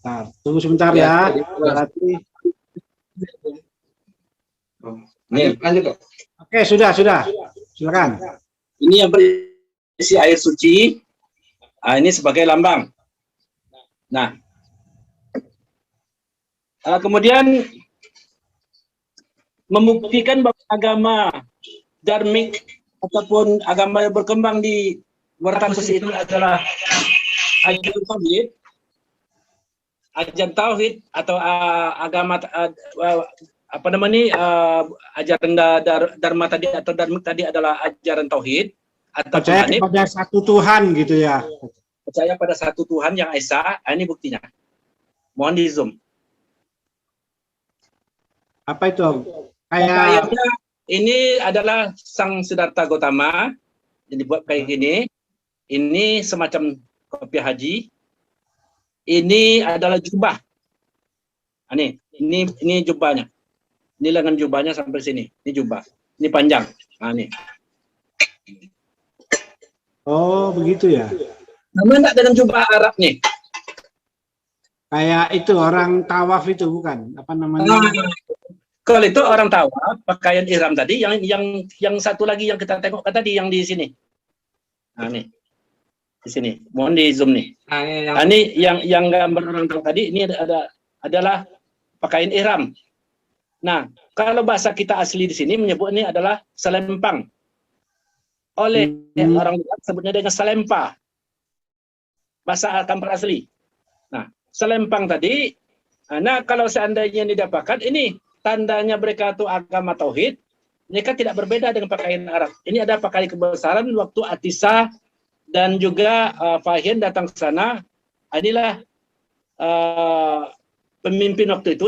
Tar. Tunggu sebentar Ya, ya. Berarti. Lanjut, Pak. Oke, sudah. Silakan. Ini yang berisi air suci. Ini sebagai lambang. Nah, kemudian membuktikan bahwa agama dharmik ataupun agama yang berkembang di luar kampus itu adalah ajaran tauhid atau agama apa namanya ajaran dharma tadi atau dharmik tadi adalah ajaran tauhid atau Percaya kepada satu Tuhan gitu ya. Percaya pada satu Tuhan yang esa. Ini buktinya. Mohon di zoom. Apa itu? Kayaknya ini adalah Sang Siddhartha Gautama yang dibuat kayak gini. Ini semacam kopiah haji. Ini adalah jubah. Ini jubahnya. Ini lengan jubahnya sampai sini. Ini jubah. Ini panjang. Ini. Oh, begitu ya. Nama enggak dengan jubah Arab nih? Kayak itu orang tawaf itu bukan? Apa namanya? Kalau itu orang tawaf pakaian ihram tadi, yang satu lagi yang kita tengok tadi yang di sini. Nih. Di sini. Mohon di zoom nih. Ini yang gambar orang tawaf tadi ini adalah pakaian ihram. Nah, kalau bahasa kita asli di sini menyebut ini adalah selempang. Oleh orang luar sebutnya dengan selempa. Bahasa kampar asli. Nah, selempang tadi, nah kalau seandainya didapatkan, ini tandanya mereka itu agama tauhid, mereka tidak berbeda dengan pakaian Arab. Ini ada pakaian kebesaran waktu Atisa dan juga Fahien datang ke sana. Inilah pemimpin waktu itu,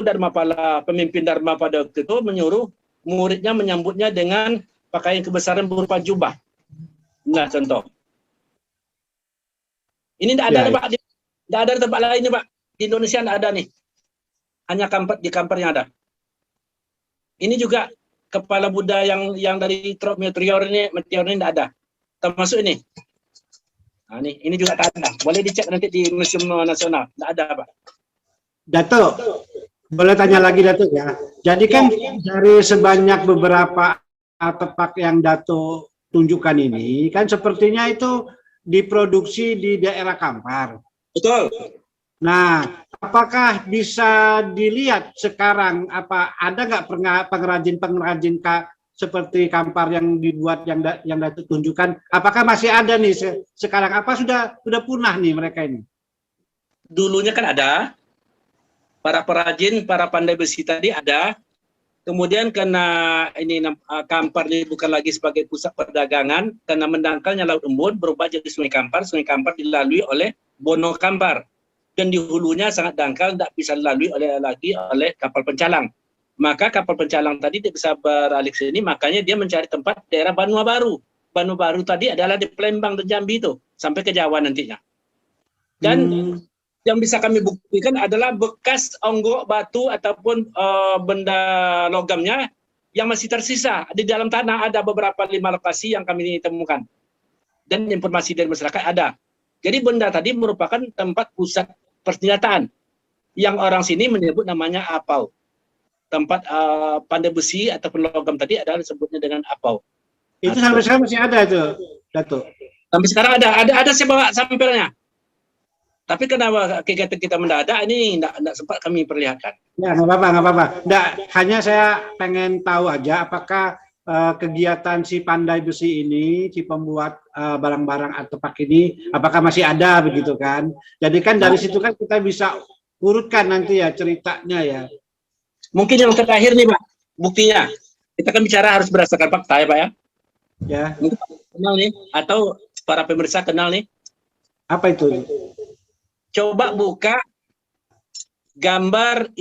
pemimpin Dharma pada waktu itu menyuruh muridnya menyambutnya dengan pakaian kebesaran berupa jubah. Nah, contoh. Ini tidak ada, Pak. Tidak ada di tempat lainnya, Pak. Di Indonesia tidak ada nih. Hanya di kamparnya ada. Ini juga kepala Buddha yang dari meteor ini tidak ada. Termasuk ini. Nah, ini juga tak ada. Boleh dicek nanti di Museum Nasional. Tidak ada, Pak. Dato, boleh tanya lagi Dato ya. Jadi kan dari sebanyak beberapa artefak yang Dato tunjukkan ini, kan sepertinya itu diproduksi di daerah Kampar. Betul. Nah, apakah bisa dilihat sekarang apa ada nggak pengrajin seperti Kampar yang dibuat yang Dato tunjukkan? Apakah masih ada nih sekarang? Apa sudah punah nih mereka ini? Dulunya kan ada para perajin, para pandai besi tadi ada. Kemudian karena ini Kampar ini bukan lagi sebagai pusat perdagangan, karena mendangkalnya Laut Embun berubah jadi Sungai Kampar dilalui oleh Bono Kampar. Dan di hulunya sangat dangkal, tidak bisa dilalui oleh kapal pencalang. Maka kapal pencalang tadi tidak bisa beralih ke sini, makanya dia mencari tempat daerah Banua Baru. Banua Baru tadi adalah di Palembang dan Jambi itu, sampai ke Jawa nantinya. Dan yang bisa kami buktikan adalah bekas onggok batu ataupun benda logamnya yang masih tersisa di dalam tanah. Ada beberapa 5 lokasi yang kami temukan dan informasi dari masyarakat ada. Jadi benda tadi merupakan tempat pusat persenjataan yang orang sini menyebut namanya apau. Tempat pandai besi ataupun logam tadi adalah disebutnya dengan apau. Itu sampai sekarang masih ada itu, Dato. Sampai sekarang ada saya bawa sampelnya. Tapi kenapa kegiatan kita mendadak ini tidak sempat kami perlihatkan. Ya, nggak apa-apa. Nggak, hanya saya pengen tahu aja apakah kegiatan si pandai besi ini, si pembuat barang-barang artefak ini, apakah masih ada begitu kan? Jadi kan dari situ kan kita bisa urutkan nanti ya ceritanya ya. Mungkin yang terakhir nih Pak, buktinya. Kita kan bicara harus berdasarkan fakta ya Pak ya. Ya. Mungkin kenal nih, atau para pemirsa kenal nih. Apa itu? Coba buka gambar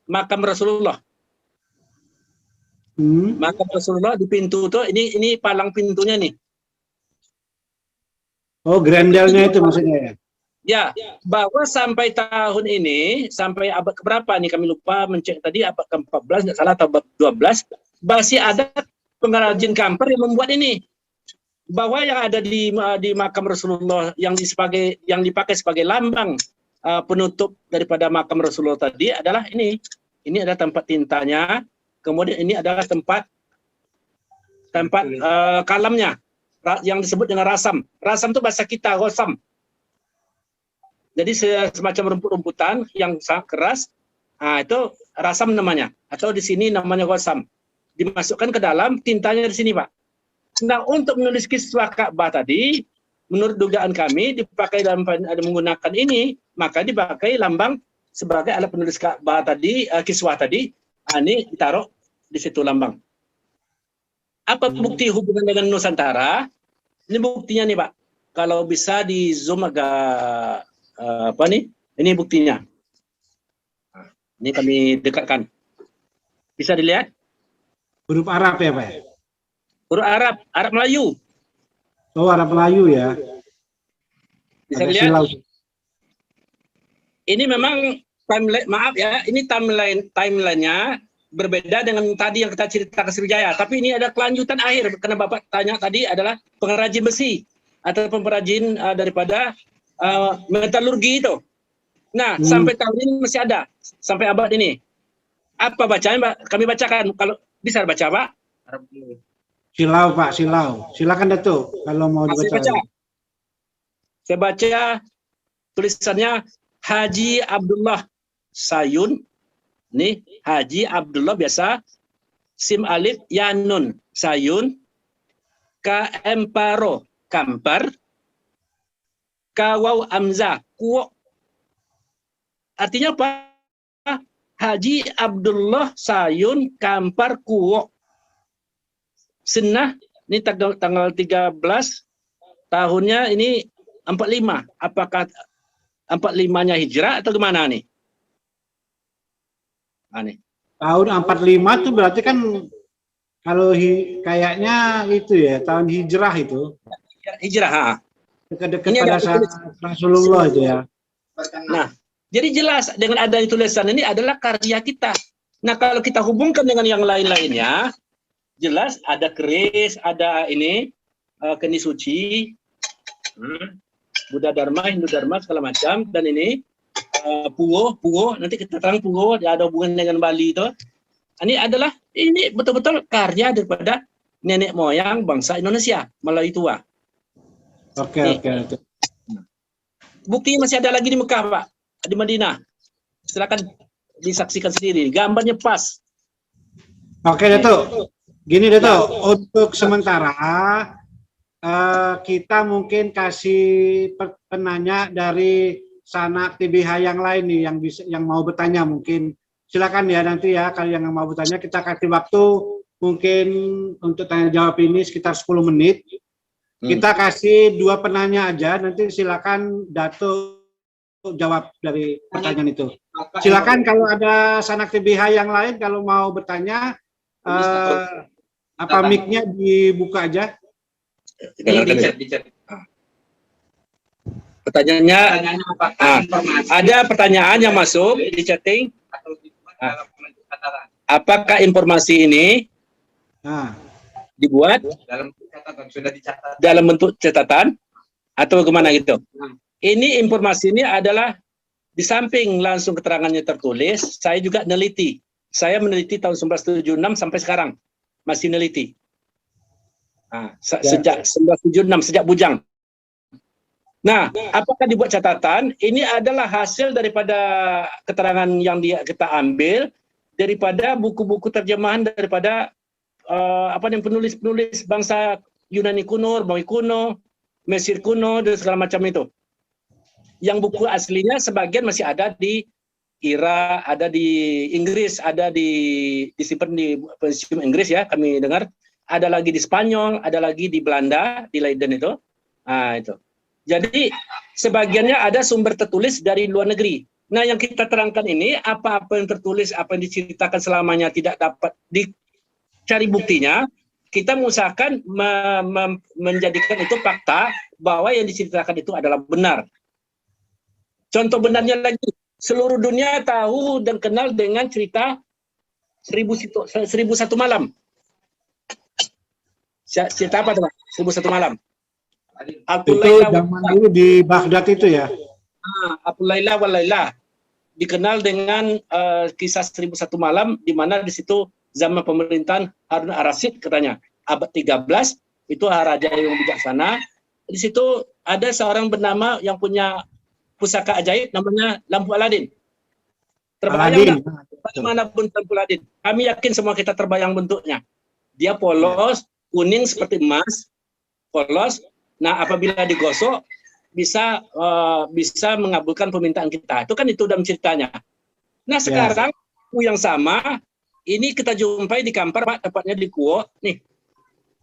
makam Rasulullah. Makam Rasulullah di pintu tuh, ini palang pintunya nih. Oh, grendelnya itu maksudnya ya? Ya, bahwa sampai tahun ini, sampai abad keberapa nih kami lupa mencek tadi, abad ke-14 nggak salah atau abad 12, masih ada pengrajin kamper yang membuat ini. Bahwa yang ada di makam Rasulullah yang dipakai sebagai lambang penutup daripada makam Rasulullah tadi adalah ini. Ini adalah tempat tintanya, kemudian ini adalah tempat kalamnya yang disebut dengan rasam. Rasam itu bahasa kita, gosam. Jadi semacam rumput-rumputan yang sangat keras, itu rasam namanya. Atau di sini namanya gosam. Dimasukkan ke dalam, tintanya di sini, Pak. Nah, untuk menulis kiswah Ka'bah tadi, menurut dugaan kami, dipakai dalam menggunakan ini, maka dipakai lambang sebagai alat penulis Ka'bah tadi, kiswah tadi, ini ditaruh di situ lambang. Apa bukti hubungan dengan Nusantara? Ini buktinya nih, Pak. Kalau bisa di zoom agak ini buktinya. Ini kami dekatkan. Bisa dilihat? Huruf Arab ya, Pak? Huruf Arab, Arab Melayu. Oh, Arab Melayu ya. Bisa Ada dilihat? silau. Ini memang timeline, maaf ya, ini timelinenya berbeda dengan tadi yang kita cerita ke Sriwijaya. Tapi ini ada kelanjutan akhir. Karena Bapak tanya tadi adalah pengrajin besi atau pengrajin daripada metalurgi itu. Nah, sampai tahun ini masih ada, sampai abad ini. Apa bacaan, Pak? Kami bacakan. Kalau bisa baca, Pak. Silau, Pak, silau. Silakan Datuk kalau mau dibaca. Saya baca tulisannya Haji Abdullah Sayun. Nih, Haji Abdullah biasa. Sim alif Yanun Sayun. Kaemparo Kampar. Kawau Amza Kuwo. Artinya apa? Haji Abdullah Sayun Kampar Kuwo. Senah, ini tanggal 13 tahunnya ini 45. Apakah 45-nya hijrah atau gimana nih? Nih. Tahun 45 itu berarti kan kalau kayaknya itu ya, tahun hijrah itu. Hijrah, Dekat-dekat pada saat Rasulullah itu ya. Nah, jadi jelas dengan adanya tulisan ini adalah karya kita. Nah, kalau kita hubungkan dengan yang lain-lainnya, jelas ada keris, ada ini, kenis suci, Buddha Dharma, Hindu Dharma, segala macam, dan ini Pugo, nanti kita terang Pugo, ada hubungan dengan Bali itu. Ini adalah, ini betul-betul karya daripada nenek moyang bangsa Indonesia, Melayu tua. Oke. Bukti masih ada lagi di Mekah, Pak, di Madinah. Silakan disaksikan sendiri. Gambarnya pas. Oke, Datuk. Gini, Datuk. Untuk sementara kita mungkin kasih penanya dari sanak TBH yang lain nih yang mau bertanya mungkin. Silakan ya nanti ya kalau yang mau bertanya kita kasih waktu mungkin untuk tanya jawab ini sekitar 10 menit. Kita kasih 2 penanya aja, nanti silakan Datuk jawab dari pertanyaan itu. Silakan kalau ada sanak TBH yang lain kalau mau bertanya, mic-nya dibuka aja. Pertanyaannya, ada pertanyaan yang masuk di chatting. Apakah informasi ini dibuat dalam bentuk catatan atau bagaimana gitu? Ini informasi ini adalah di samping langsung keterangannya tertulis, saya juga meneliti. Saya meneliti tahun 1976 sampai sekarang masih meneliti. Sejak 1976, sejak bujang. Nah, apakah dibuat catatan? Ini adalah hasil daripada keterangan yang kita ambil daripada buku-buku terjemahan daripada penulis-penulis bangsa Yunani kuno, Romawi kuno, Mesir kuno, dan segala macam itu. Yang buku aslinya sebagian masih ada di Irak, ada di Inggris, ada disimpan di museum Inggris ya, kami dengar. Ada lagi di Spanyol, ada lagi di Belanda, di Leiden itu. Itu. Jadi sebagiannya ada sumber tertulis dari luar negeri. Nah, yang kita terangkan ini apa-apa yang tertulis, apa yang diceritakan selamanya tidak dapat cari buktinya, kita mengusahakan menjadikan itu fakta bahwa yang diceritakan itu adalah benar. Contoh benarnya lagi, seluruh dunia tahu dan kenal dengan cerita 1001 malam. Cerita apa teman? 1001 malam. Itu zaman dulu di Baghdad itu ya. Abu Laila wal Laila dikenal dengan kisah 1001 malam, di mana di situ zaman pemerintahan Harun ar-Rasyid katanya abad 13 itu raja yang bijaksana. Di situ ada seorang bernama yang punya pusaka ajaib namanya lampu Aladin. Terbayang nggak bagaimana bentuk lampu Aladin? Kami yakin semua kita terbayang bentuknya. Dia polos, kuning seperti emas, polos. Nah, apabila digosok bisa mengabulkan permintaan kita. Itu kan itu dalam ceritanya. Nah, sekarang yang sama ini kita jumpai di Kampar, Pak, tepatnya di Kuo. Nih,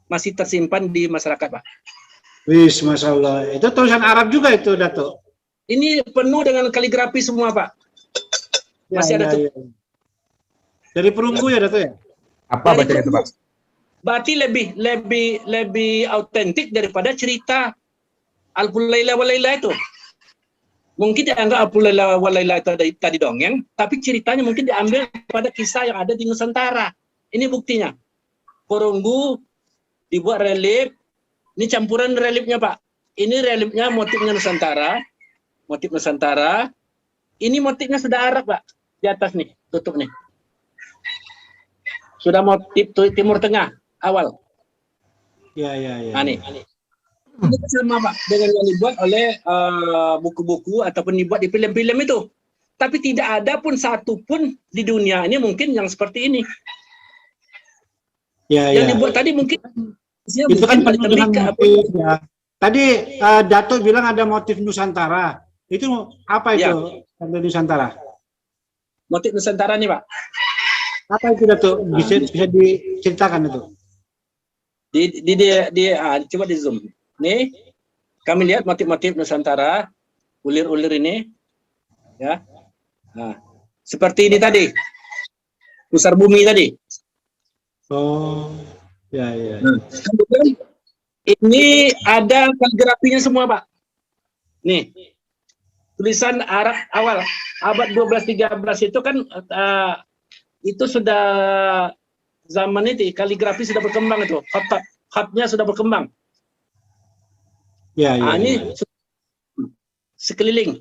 masih tersimpan di masyarakat, Pak. Wis, Masya Allah. Itu tulisan Arab juga itu, Dato. Ini penuh dengan kaligrafi semua, Pak. Masih ada tuh. Dari perunggu ya, Dato ya? Apa bacanya itu, Pak? Berarti lebih autentik daripada cerita Alfu Laila wal Laila itu. Mungkin dianggap Alfu Laila wal Laila itu tadi dongeng, tapi ceritanya mungkin diambil pada kisah yang ada di Nusantara. Ini buktinya. Perunggu dibuat relief. Ini campuran reliefnya, Pak. Ini reliefnya motifnya Nusantara. Motif Nusantara. Ini motifnya sudah Arab, Pak. Di atas nih, tutup nih. Sudah motif Timur Tengah awal. Ya. Nah, nih. Ini sama, Pak, dengan yang dibuat oleh buku-buku ataupun dibuat di film-film itu. Tapi tidak ada pun satu pun di dunia ini mungkin yang seperti ini. Yang dibuat tadi mungkin itu kan penuh dengan motif ya. Tadi Dato bilang ada motif Nusantara. Itu apa itu? Nusantara. Motif Nusantara nih, Pak. Apa itu, Dato? Bisa diceritakan itu? Coba di zoom. Nih, kami lihat motif-motif Nusantara, ulir-ulir ini, ya. Nah, seperti ini tadi, pusar bumi tadi. Oh, ya. Nah, kemudian ini ada kaligrafinya semua, Pak. Nih, tulisan Arab awal, abad 12-13 itu kan itu sudah zaman itu kaligrafi sudah berkembang itu, khatnya sudah berkembang. Ini sekeliling.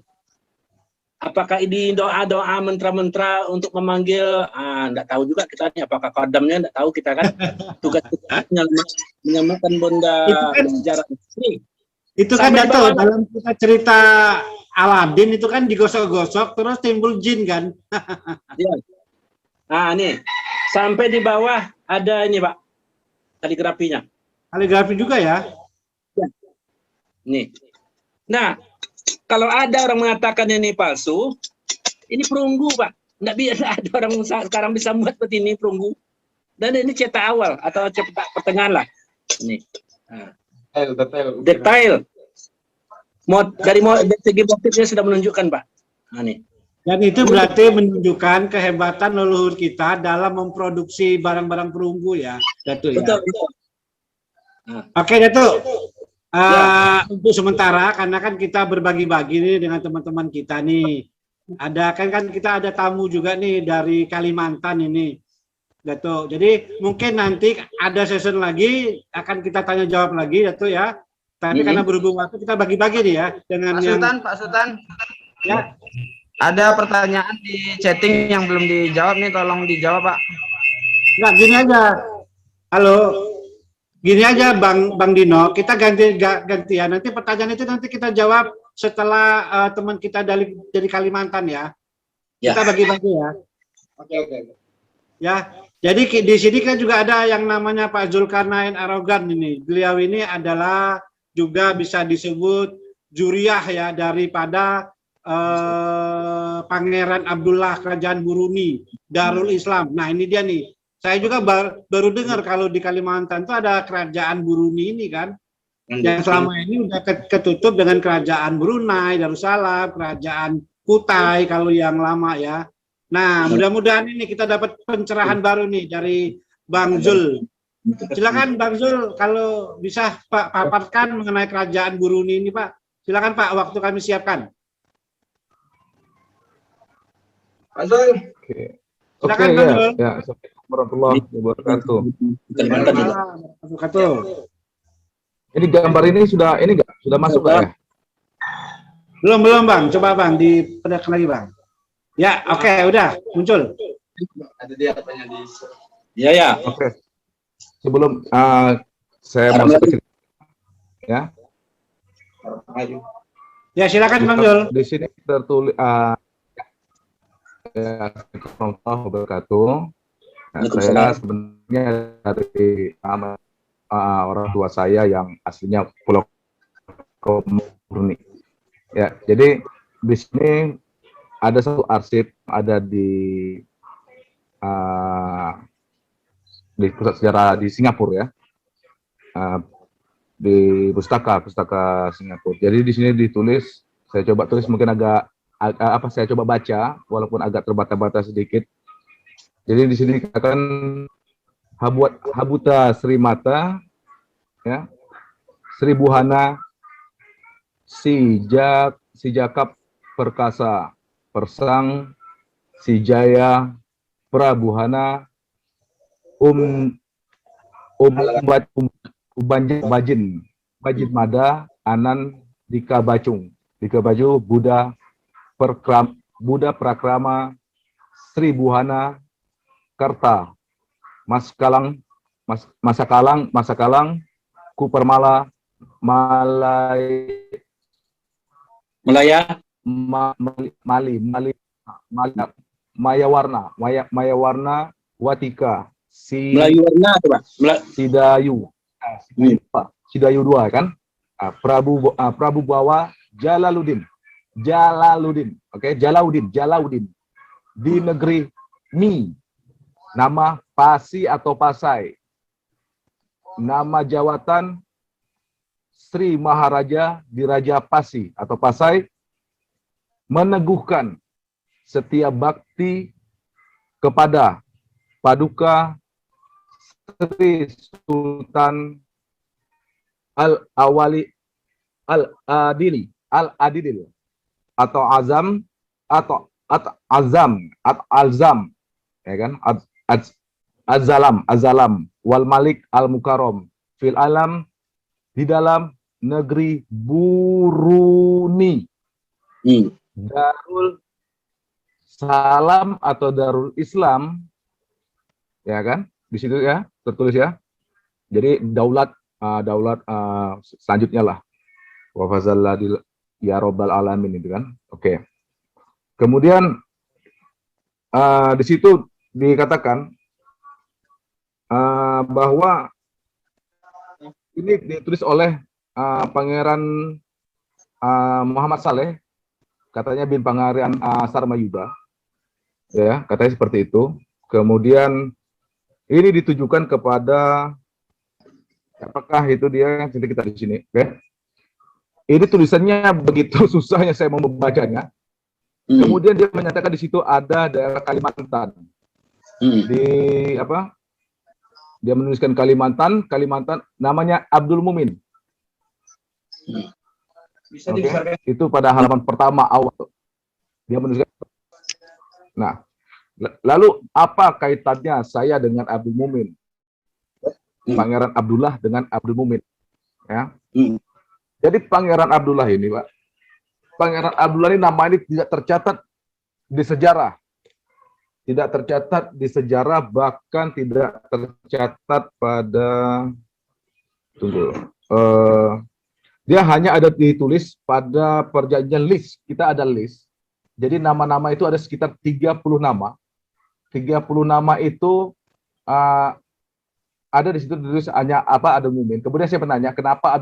Apakah ini doa-doa mentra-mentra untuk memanggil? Enggak tahu juga kita nih. Apakah kodamnya? Enggak tahu kita kan. Tugas kita menyamakan benda sejarah. Itu kan Dato, dalam kita cerita Aladin itu kan digosok-gosok terus timbul jin kan? Ya. Nah, nih. Sampai di bawah ada ini, Pak. Kaligrafinya. Kaligrafi juga ya? Ya. Nih. Nah, kalau ada orang mengatakan ini palsu, ini perunggu, Pak. Nggak bisa ada orang sekarang bisa buat seperti ini perunggu. Dan ini cetak awal atau cetak pertengahan lah. Ini. Nah. Detail. Dari segi motifnya sudah menunjukkan, Pak. Nah, nih. Dan itu berarti menunjukkan kehebatan leluhur kita dalam memproduksi barang-barang perunggu ya, Dato ya. Betul. Nah. Oke, Dato. Untuk sementara karena kan kita berbagi-bagi nih dengan teman-teman kita nih. Ada kan kita ada tamu juga nih dari Kalimantan ini, Dato. Jadi mungkin nanti ada session lagi akan kita tanya jawab lagi, Dato ya. Tapi karena berhubung waktu kita bagi-bagi nih ya dengan Pak Sultan. Ya. Ada pertanyaan di chatting yang belum dijawab nih, tolong dijawab, Pak. Enggak, gini aja. Halo. Gini aja Bang Dino, kita gantian. Nanti pertanyaan itu nanti kita jawab setelah teman kita dari Kalimantan ya. Kita bagi-bagi ya. Oke. Ya. Jadi di sini kan juga ada yang namanya Pak Zulkarnain Arogan ini. Beliau ini adalah juga bisa disebut juriah ya daripada Pangeran Abdullah Kerajaan Brunei Darul Islam. Nah, ini dia nih. Saya juga baru dengar kalau di Kalimantan itu ada kerajaan Brunei ini kan. Yang selama ini udah ketutup dengan kerajaan Brunei, Darussalam, kerajaan Kutai kalau yang lama ya. Nah, mudah-mudahan ini kita dapat pencerahan baru nih dari Bang Zul. Silakan Bang Zul, kalau bisa Pak paparkan mengenai kerajaan Brunei ini Pak. Silakan Pak, waktu kami siapkan. Pak Zul. Oke. Silakan, Oke, Bang ya, Zul. ya. Assalamualaikum warahmatullahi wabarakatuh. Kalimantan juga. Wabarakatuh. Ini gambar ini sudah nggak? Sudah masuk nggak ya? Belum Bang, coba Bang diperlihatkan lagi Bang. Ya, oke, udah muncul. Ada dia apanya di Ya, ya. Oke. Sebelum saya mau sedikit ya. Ya, silakan Bang Zul. Di sini tertulis ya, Assalamualaikum wabarakatuh. Nah, saya sebenarnya dari orang tua saya yang aslinya Pulau Brunei. Ya, jadi di sini ada satu arsip ada di pusat sejarah di Singapura ya, di pustaka Singapura. Jadi di sini ditulis, saya coba tulis mungkin saya coba baca walaupun agak terbata-bata sedikit. Jadi di sini dikatakan Habuta Sri Mata, ya, Sri Buhana, Si Jakap Perkasa, Persang, Si Jaya, Prabuhana, Bajin Mada, Anan, Dika Baju, Buddha Prakrama, Sri Buhana, Karta, Masakalang, Kupermala, Melaya. Mayawarna, Watika, Melayu warna apa, Pak? Sidayu 2 kan? Prabu Bawa Jalaluddin. Oke, Jalaluddin. Di negeri Mi. Nama Pasi atau Pasai. Nama jawatan Sri Maharaja di Raja Pasi atau Pasai, meneguhkan setia bakti kepada Paduka Sri Sultan Al-Awali Al-Adil atau Azam, ya kan? Azalam wal Malik Al-Mukarram fil alam, di dalam negeri Brunei. Darul Salam atau Darul Islam, ya kan? Di situ ya tertulis ya. Jadi daulat selanjutnya lah. Wa fazalladil ya robbal alamin itu kan. Oke. Kemudian di situ dikatakan bahwa ini ditulis oleh Pangeran Muhammad Saleh, katanya bin Pangeran Sarmayuda, ya katanya seperti itu. Kemudian ini ditujukan kepada, apakah itu dia yang kita di sini, ya? Ini tulisannya begitu susahnya saya mau membacanya. Kemudian dia menyatakan di situ ada daerah Kalimantan. Di apa? Dia menuliskan Kalimantan, namanya Abdul Mumin. Bisa Okay. Itu pada halaman pertama awal. Dia menuliskan. Nah, lalu apa kaitannya saya dengan Abdul Mumin? Pangeran Abdullah dengan Abdul Mumin. Ya. Jadi Pangeran Abdullah ini, Pak. Pangeran Abdullah ini nama ini tidak tercatat di sejarah. Tidak tercatat di sejarah, bahkan tidak tercatat pada dia hanya ada ditulis pada perjanjian list. Kita ada list. Jadi nama-nama itu ada sekitar 30 nama. 30 nama itu ada di situ ditulis hanya ada Mumin. Kemudian saya bertanya, kenapa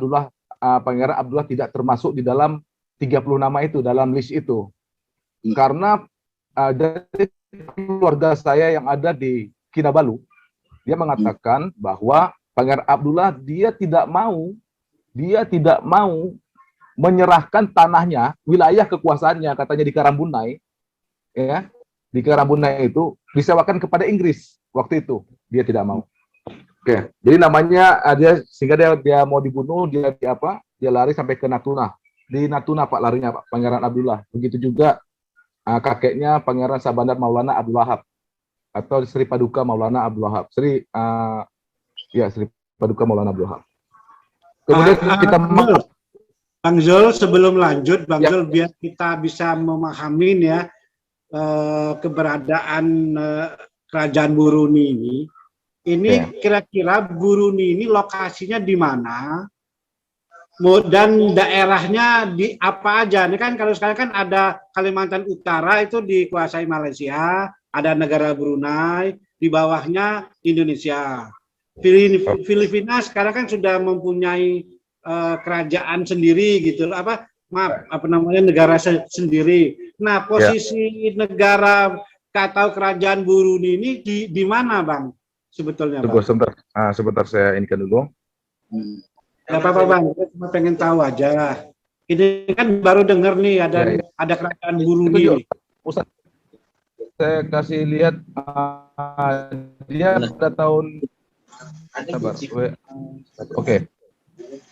Pangeran Abdullah tidak termasuk di dalam 30 nama itu, dalam list itu? Karena dari keluarga saya yang ada di Kinabalu, dia mengatakan bahwa Pangeran Abdullah dia tidak mau menyerahkan tanahnya, wilayah kekuasaannya, katanya di Karambunai, ya, di Karambunai itu disewakan kepada Inggris waktu itu. Dia tidak mau. Oke, jadi namanya dia sehingga dia mau dibunuh, dia di apa? Dia lari sampai ke Natuna. Di Natuna Pak larinya Pak, Pangeran Abdullah. Begitu juga kakeknya Pangeran Sabandar Maulana Abdul Wahab atau Sri Paduka Maulana Abdul Wahab. Sri Paduka Maulana Abdul Wahab. Kemudian kita Bang Zul, sebelum lanjut, Bang Ya. Zul, biar kita bisa memahami ya keberadaan Kerajaan Brunei ini. Ini kira-kira Brunei ini lokasinya di mana? Dan daerahnya di apa aja? Ini kan kalau sekarang kan ada Kalimantan Utara itu dikuasai Malaysia, ada negara Brunei, di bawahnya Indonesia. Filipina sekarang kan sudah mempunyai kerajaan sendiri gitu, negara sendiri. Nah, posisi negara atau kerajaan Brunei ini di mana, Bang? Sebetulnya, Bang. Sebentar saya inikan dulu. Gak apa-apa, Bang. Saya cuma pengen tahu aja. Ini kan baru dengar nih ada kerajaan Brunei ini. Pusat. Saya kasih lihat dia pada tahun Oke.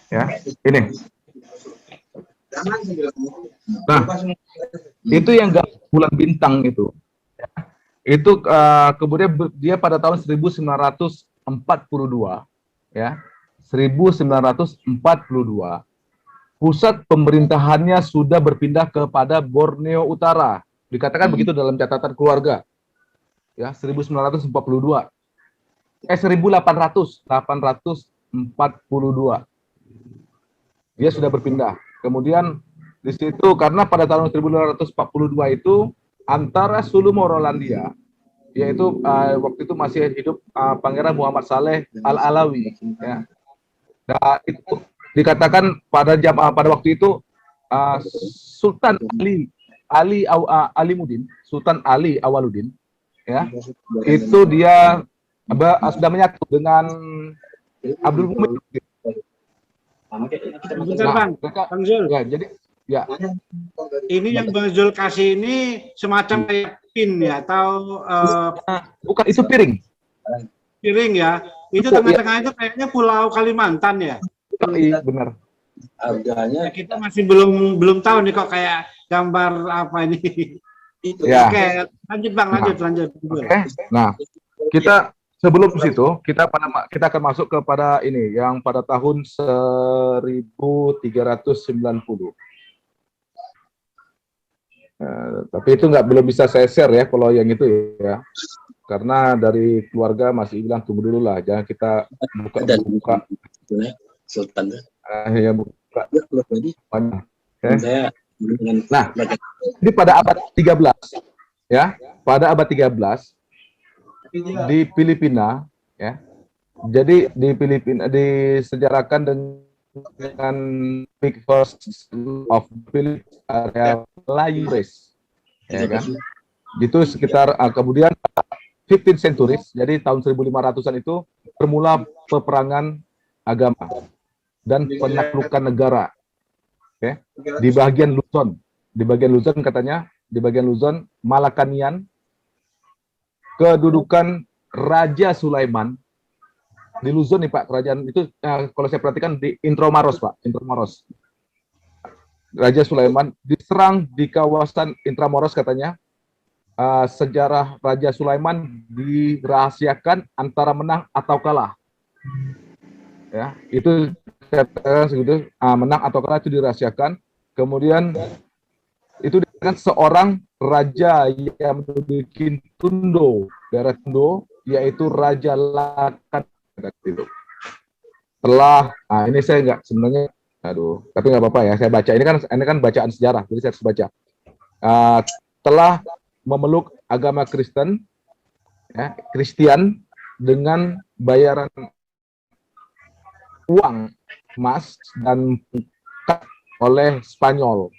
Ya, ini. Nah, itu yang bulan bintang itu. Itu kemudian dia pada tahun 1942 ya. 1942 pusat pemerintahannya sudah berpindah kepada Borneo Utara. Dikatakan begitu dalam catatan keluarga. Ya, 1942. 842. Dia sudah berpindah. Kemudian di situ karena pada tahun 1942 itu antara Sulu Morolandia, yaitu waktu itu masih hidup Pangeran Muhammad Saleh Al-Alawi, ya. Nah, itu dikatakan pada waktu itu Sultan Sultan Ali Awaluddin, ya, itu dia sudah menyatu dengan Abdul Mumid. Bentar, Bang. Bang Zul. Ya, jadi ya. Ini yang Bang Zul kasih ini semacam kayak pin ya atau bukan, itu piring. Piring ya. Itu tengah-tengah itu kayaknya Pulau Kalimantan ya. Iya, benar. Harganya Kita masih belum tahu nih kok kayak gambar apa ini. itu. Ya. Oke, lanjut Bang, lanjut. Oke. Nah, kita sebelum situ kita akan masuk kepada ini yang pada tahun 1390. Tapi itu belum bisa saya share ya kalau yang itu ya. Karena dari keluarga masih bilang tunggu dulu lah, jangan kita buka. Sultan. Ya buka. Saya Nah, ini pada abad 13 ya, pada abad 13 di Filipina ya. Jadi di Filipina disejarahkan dengan Big First of Philippines area Layures, ya kan? Itu sekitar kemudian 15th centuries, jadi tahun 1500-an itu bermula peperangan agama dan penaklukan negara. Oke. Di bagian Luzon katanya, di bagian Luzon, Malakanian, kedudukan Raja Sulaiman di Luzon nih Pak, kerajaan itu kalau saya perhatikan di Intramuros Pak, Intramuros. Raja Sulaiman diserang di kawasan Intramuros katanya. Sejarah Raja Sulaiman dirahasiakan antara menang atau kalah. Ya, itu katakan segitu, menang atau kalah itu dirahasiakan. Kemudian itu dikatakan seorang raja yang menduduki Tundo, daerah Tundo, yaitu Raja Lakan. Setelah, ini saya nggak sebenarnya, tapi nggak apa-apa ya, saya baca. Ini kan bacaan sejarah, jadi saya harus baca. Telah memeluk agama Kristen, ya, Kristian dengan bayaran uang emas dan oleh Spanyol.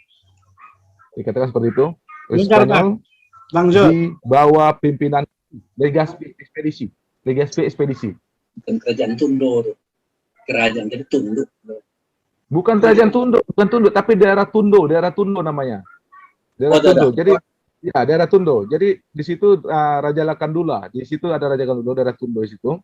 Dikatakan seperti itu. Spanyol Bang Zul, di bawah pimpinan Legazpi Ekspedisi. Bukan kerajaan Tundo, kerajaan jadi tunduk. Bukan kerajaan tunduk, tapi daerah Tundo namanya. Daerah Tundo. Jadi ya, daerah Tundo. Jadi di situ Raja Lakandula, di situ ada Raja Lakandula, daerah Tundo di situ.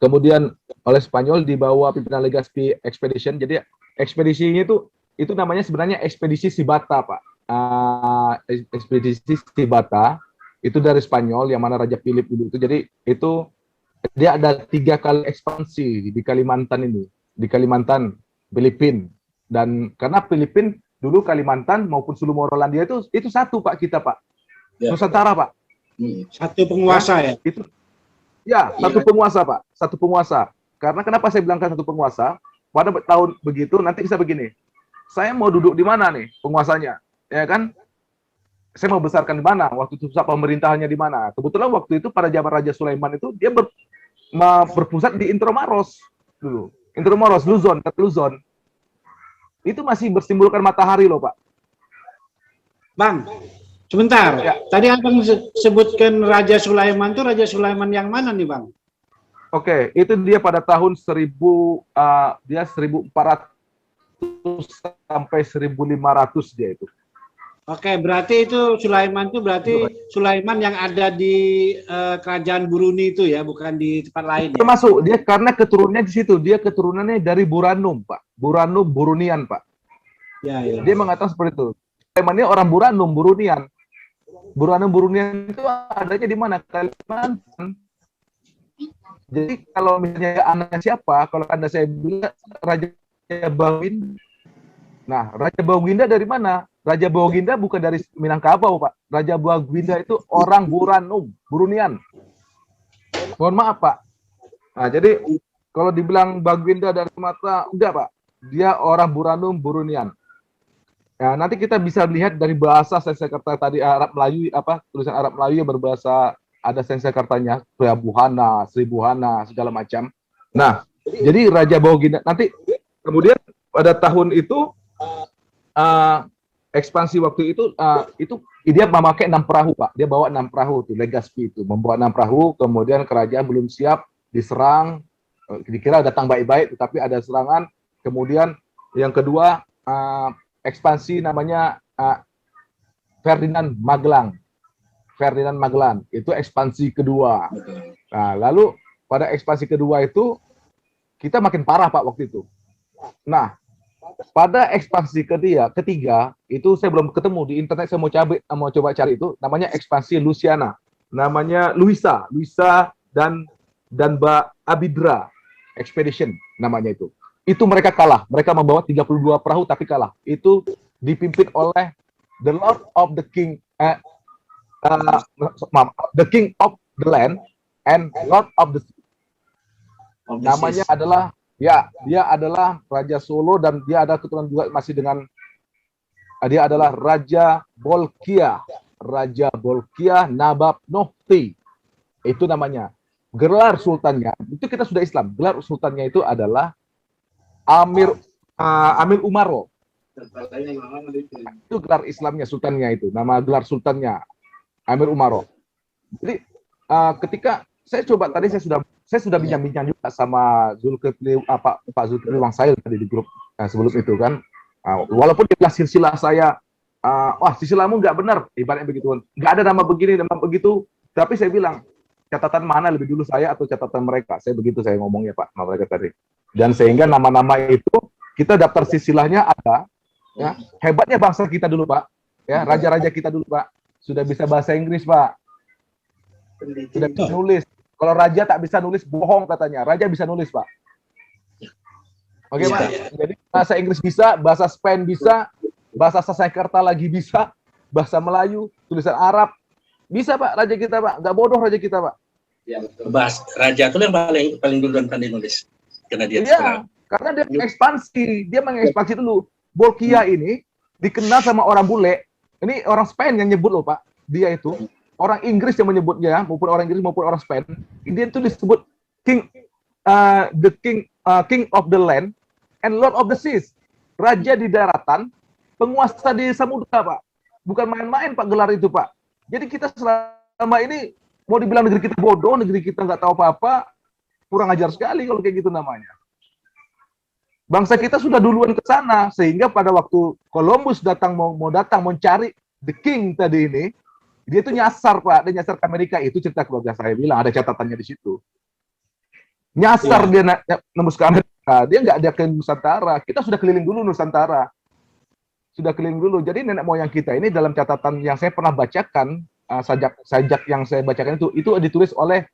kemudian oleh Spanyol di bawah pimpinan Legazpi Expedition. Jadi ekspedisinya itu namanya sebenarnya ekspedisi Sibata, Pak. Ekspedisi Sibata itu dari Spanyol yang mana Raja Philip dulu itu. Jadi itu dia ada 3 kali ekspansi di Kalimantan ini, di Kalimantan, Filipina, dan karena Filipina dulu Kalimantan maupun Sulu Morolandia itu satu, Pak, kita, Pak. Ya. Nusantara, Pak. Satu penguasa ya. Itu ya, satu penguasa, Pak. Satu penguasa. Karena kenapa saya bilangkan satu penguasa? Pada tahun begitu nanti bisa begini. Saya mau duduk di mana nih penguasanya? Ya kan? Saya mau besarkan di mana? Waktu itu pusat pemerintahannya di mana? Kebetulan waktu itu pada zaman Raja Sulaiman itu dia berpusat di Intromaros dulu. Intromaros, Luzon, Luzon. Itu masih bersimbolkan matahari loh, Pak. Bang, sebentar. Ya. Tadi Abang sebutkan Raja Sulaiman itu Raja Sulaiman yang mana nih, Bang? Oke, itu dia pada tahun 1400 sampai 1500 dia itu. Oke, berarti itu Sulaiman itu berarti Sulaiman yang ada di kerajaan Brunei itu ya, bukan di tempat lain ya? Termasuk dia karena keturunannya di situ, dia keturunannya dari Buranum, Pak. Buranum Burunian, Pak. Ya, ya. Dia mengatakan seperti itu. Sulaiman ini orang Buranum Burunian. Buranum Burunian itu adanya di mana? Kalimantan. Jadi kalau misalnya anaknya siapa? Kalau Anda saya bilang Raja Bawinda. Nah, Raja Bawinda dari mana? Raja Bawinda bukan dari Minangkabau, Pak. Raja Bawinda itu orang Buranum, Burunian. Mohon maaf, Pak. Nah, jadi kalau dibilang Bawinda dari Sumatera, enggak, Pak. Dia orang Buranum, Burunian. Ya, nanti kita bisa lihat dari bahasa Sanskerta tadi Arab Melayu tulisan Arab Melayu yang berbahasa ada Sanskertanya, Buhana, Sri Buhana, segala macam. Nah, jadi Raja Bawinda nanti kemudian pada tahun itu ekspansi waktu itu dia memakai 6 perahu, Pak. Dia bawa 6 perahu tuh, Legazpi itu membawa 6 perahu, kemudian kerajaan belum siap, diserang, dikira datang baik-baik, tetapi ada serangan. Kemudian yang kedua ekspansi namanya Ferdinand Magellan. Ferdinand Magellan itu ekspansi kedua. Nah, lalu pada ekspansi kedua itu kita makin parah, Pak, waktu itu. Nah, pada ekspansi ketiga itu saya belum ketemu di internet, saya mau coba cari itu namanya ekspansi Louisiana, namanya Luisa dan Mbak Abidra Expedition namanya itu. Itu mereka kalah, mereka membawa 32 perahu tapi kalah. Itu dipimpin oleh the Lord of the King, the King of the Land and Lord of the Sea. Namanya adalah dia adalah Raja Solo dan dia ada keturunan juga masih dengan dia adalah Raja Bolkiah Nabab Nohti. Itu namanya. Gelar sultannya, itu kita sudah Islam. Gelar sultannya itu adalah Amir Umaro. Itu gelar Islamnya, sultannya itu. Nama gelar sultannya Amir Umaro. Jadi ketika saya coba tadi saya sudah bincang-bincang juga sama Pak Zulkifli Wangsail tadi di grup sebelum itu kan. Walaupun dia bilang silsilah saya, wah silsilahmu nggak benar, ibaratnya begitu. Nggak ada nama begini, nama begitu. Tapi saya bilang, catatan mana lebih dulu saya atau catatan mereka? Saya begitu saya ngomongnya, Pak, sama mereka tadi. Dan sehingga nama-nama itu kita daftar silsilahnya ada. Ya. Hebatnya bangsa kita dulu, Pak. Ya, raja-raja kita dulu, Pak. Sudah bisa bahasa Inggris, Pak. Sudah bisa nulis. Kalau raja tak bisa nulis, bohong katanya. Raja bisa nulis, Pak. Oke, Pak. Jadi bahasa Inggris bisa, bahasa Spanyol bisa, bahasa Sanskerta lagi bisa, bahasa Melayu, tulisan Arab bisa, Pak. Raja kita, Pak. Nggak bodoh raja kita, Pak. Ya, raja itu yang paling duluan pandai nulis. Karena dia karena dia ekspansi, dia mengekspansi dulu. Bolkiah ini dikenal sama orang bule. Ini orang Spanyol yang nyebut loh, Pak. Dia itu orang Inggris yang menyebutnya, maupun orang Inggris maupun orang Spanyol. Dia itu disebut King of the Land and Lord of the Seas. Raja di daratan, penguasa di samudra, Pak. Bukan main-main, Pak, gelar itu, Pak. Jadi kita selama ini mau dibilang negeri kita bodoh, negeri kita nggak tahu apa-apa, kurang ajar sekali kalau kayak gitu namanya. Bangsa kita sudah duluan ke sana, sehingga pada waktu Columbus mau datang mencari the king tadi ini, dia itu nyasar, Pak, dia nyasar ke Amerika. Itu cerita keluarga saya bilang, ada catatannya di situ. Nyasar Iya. dia nembus ke Amerika, dia nggak ada ke Nusantara. Kita sudah keliling dulu Nusantara. Sudah keliling dulu. Jadi nenek moyang kita ini dalam catatan yang saya pernah bacakan, sajak yang saya bacakan itu ditulis oleh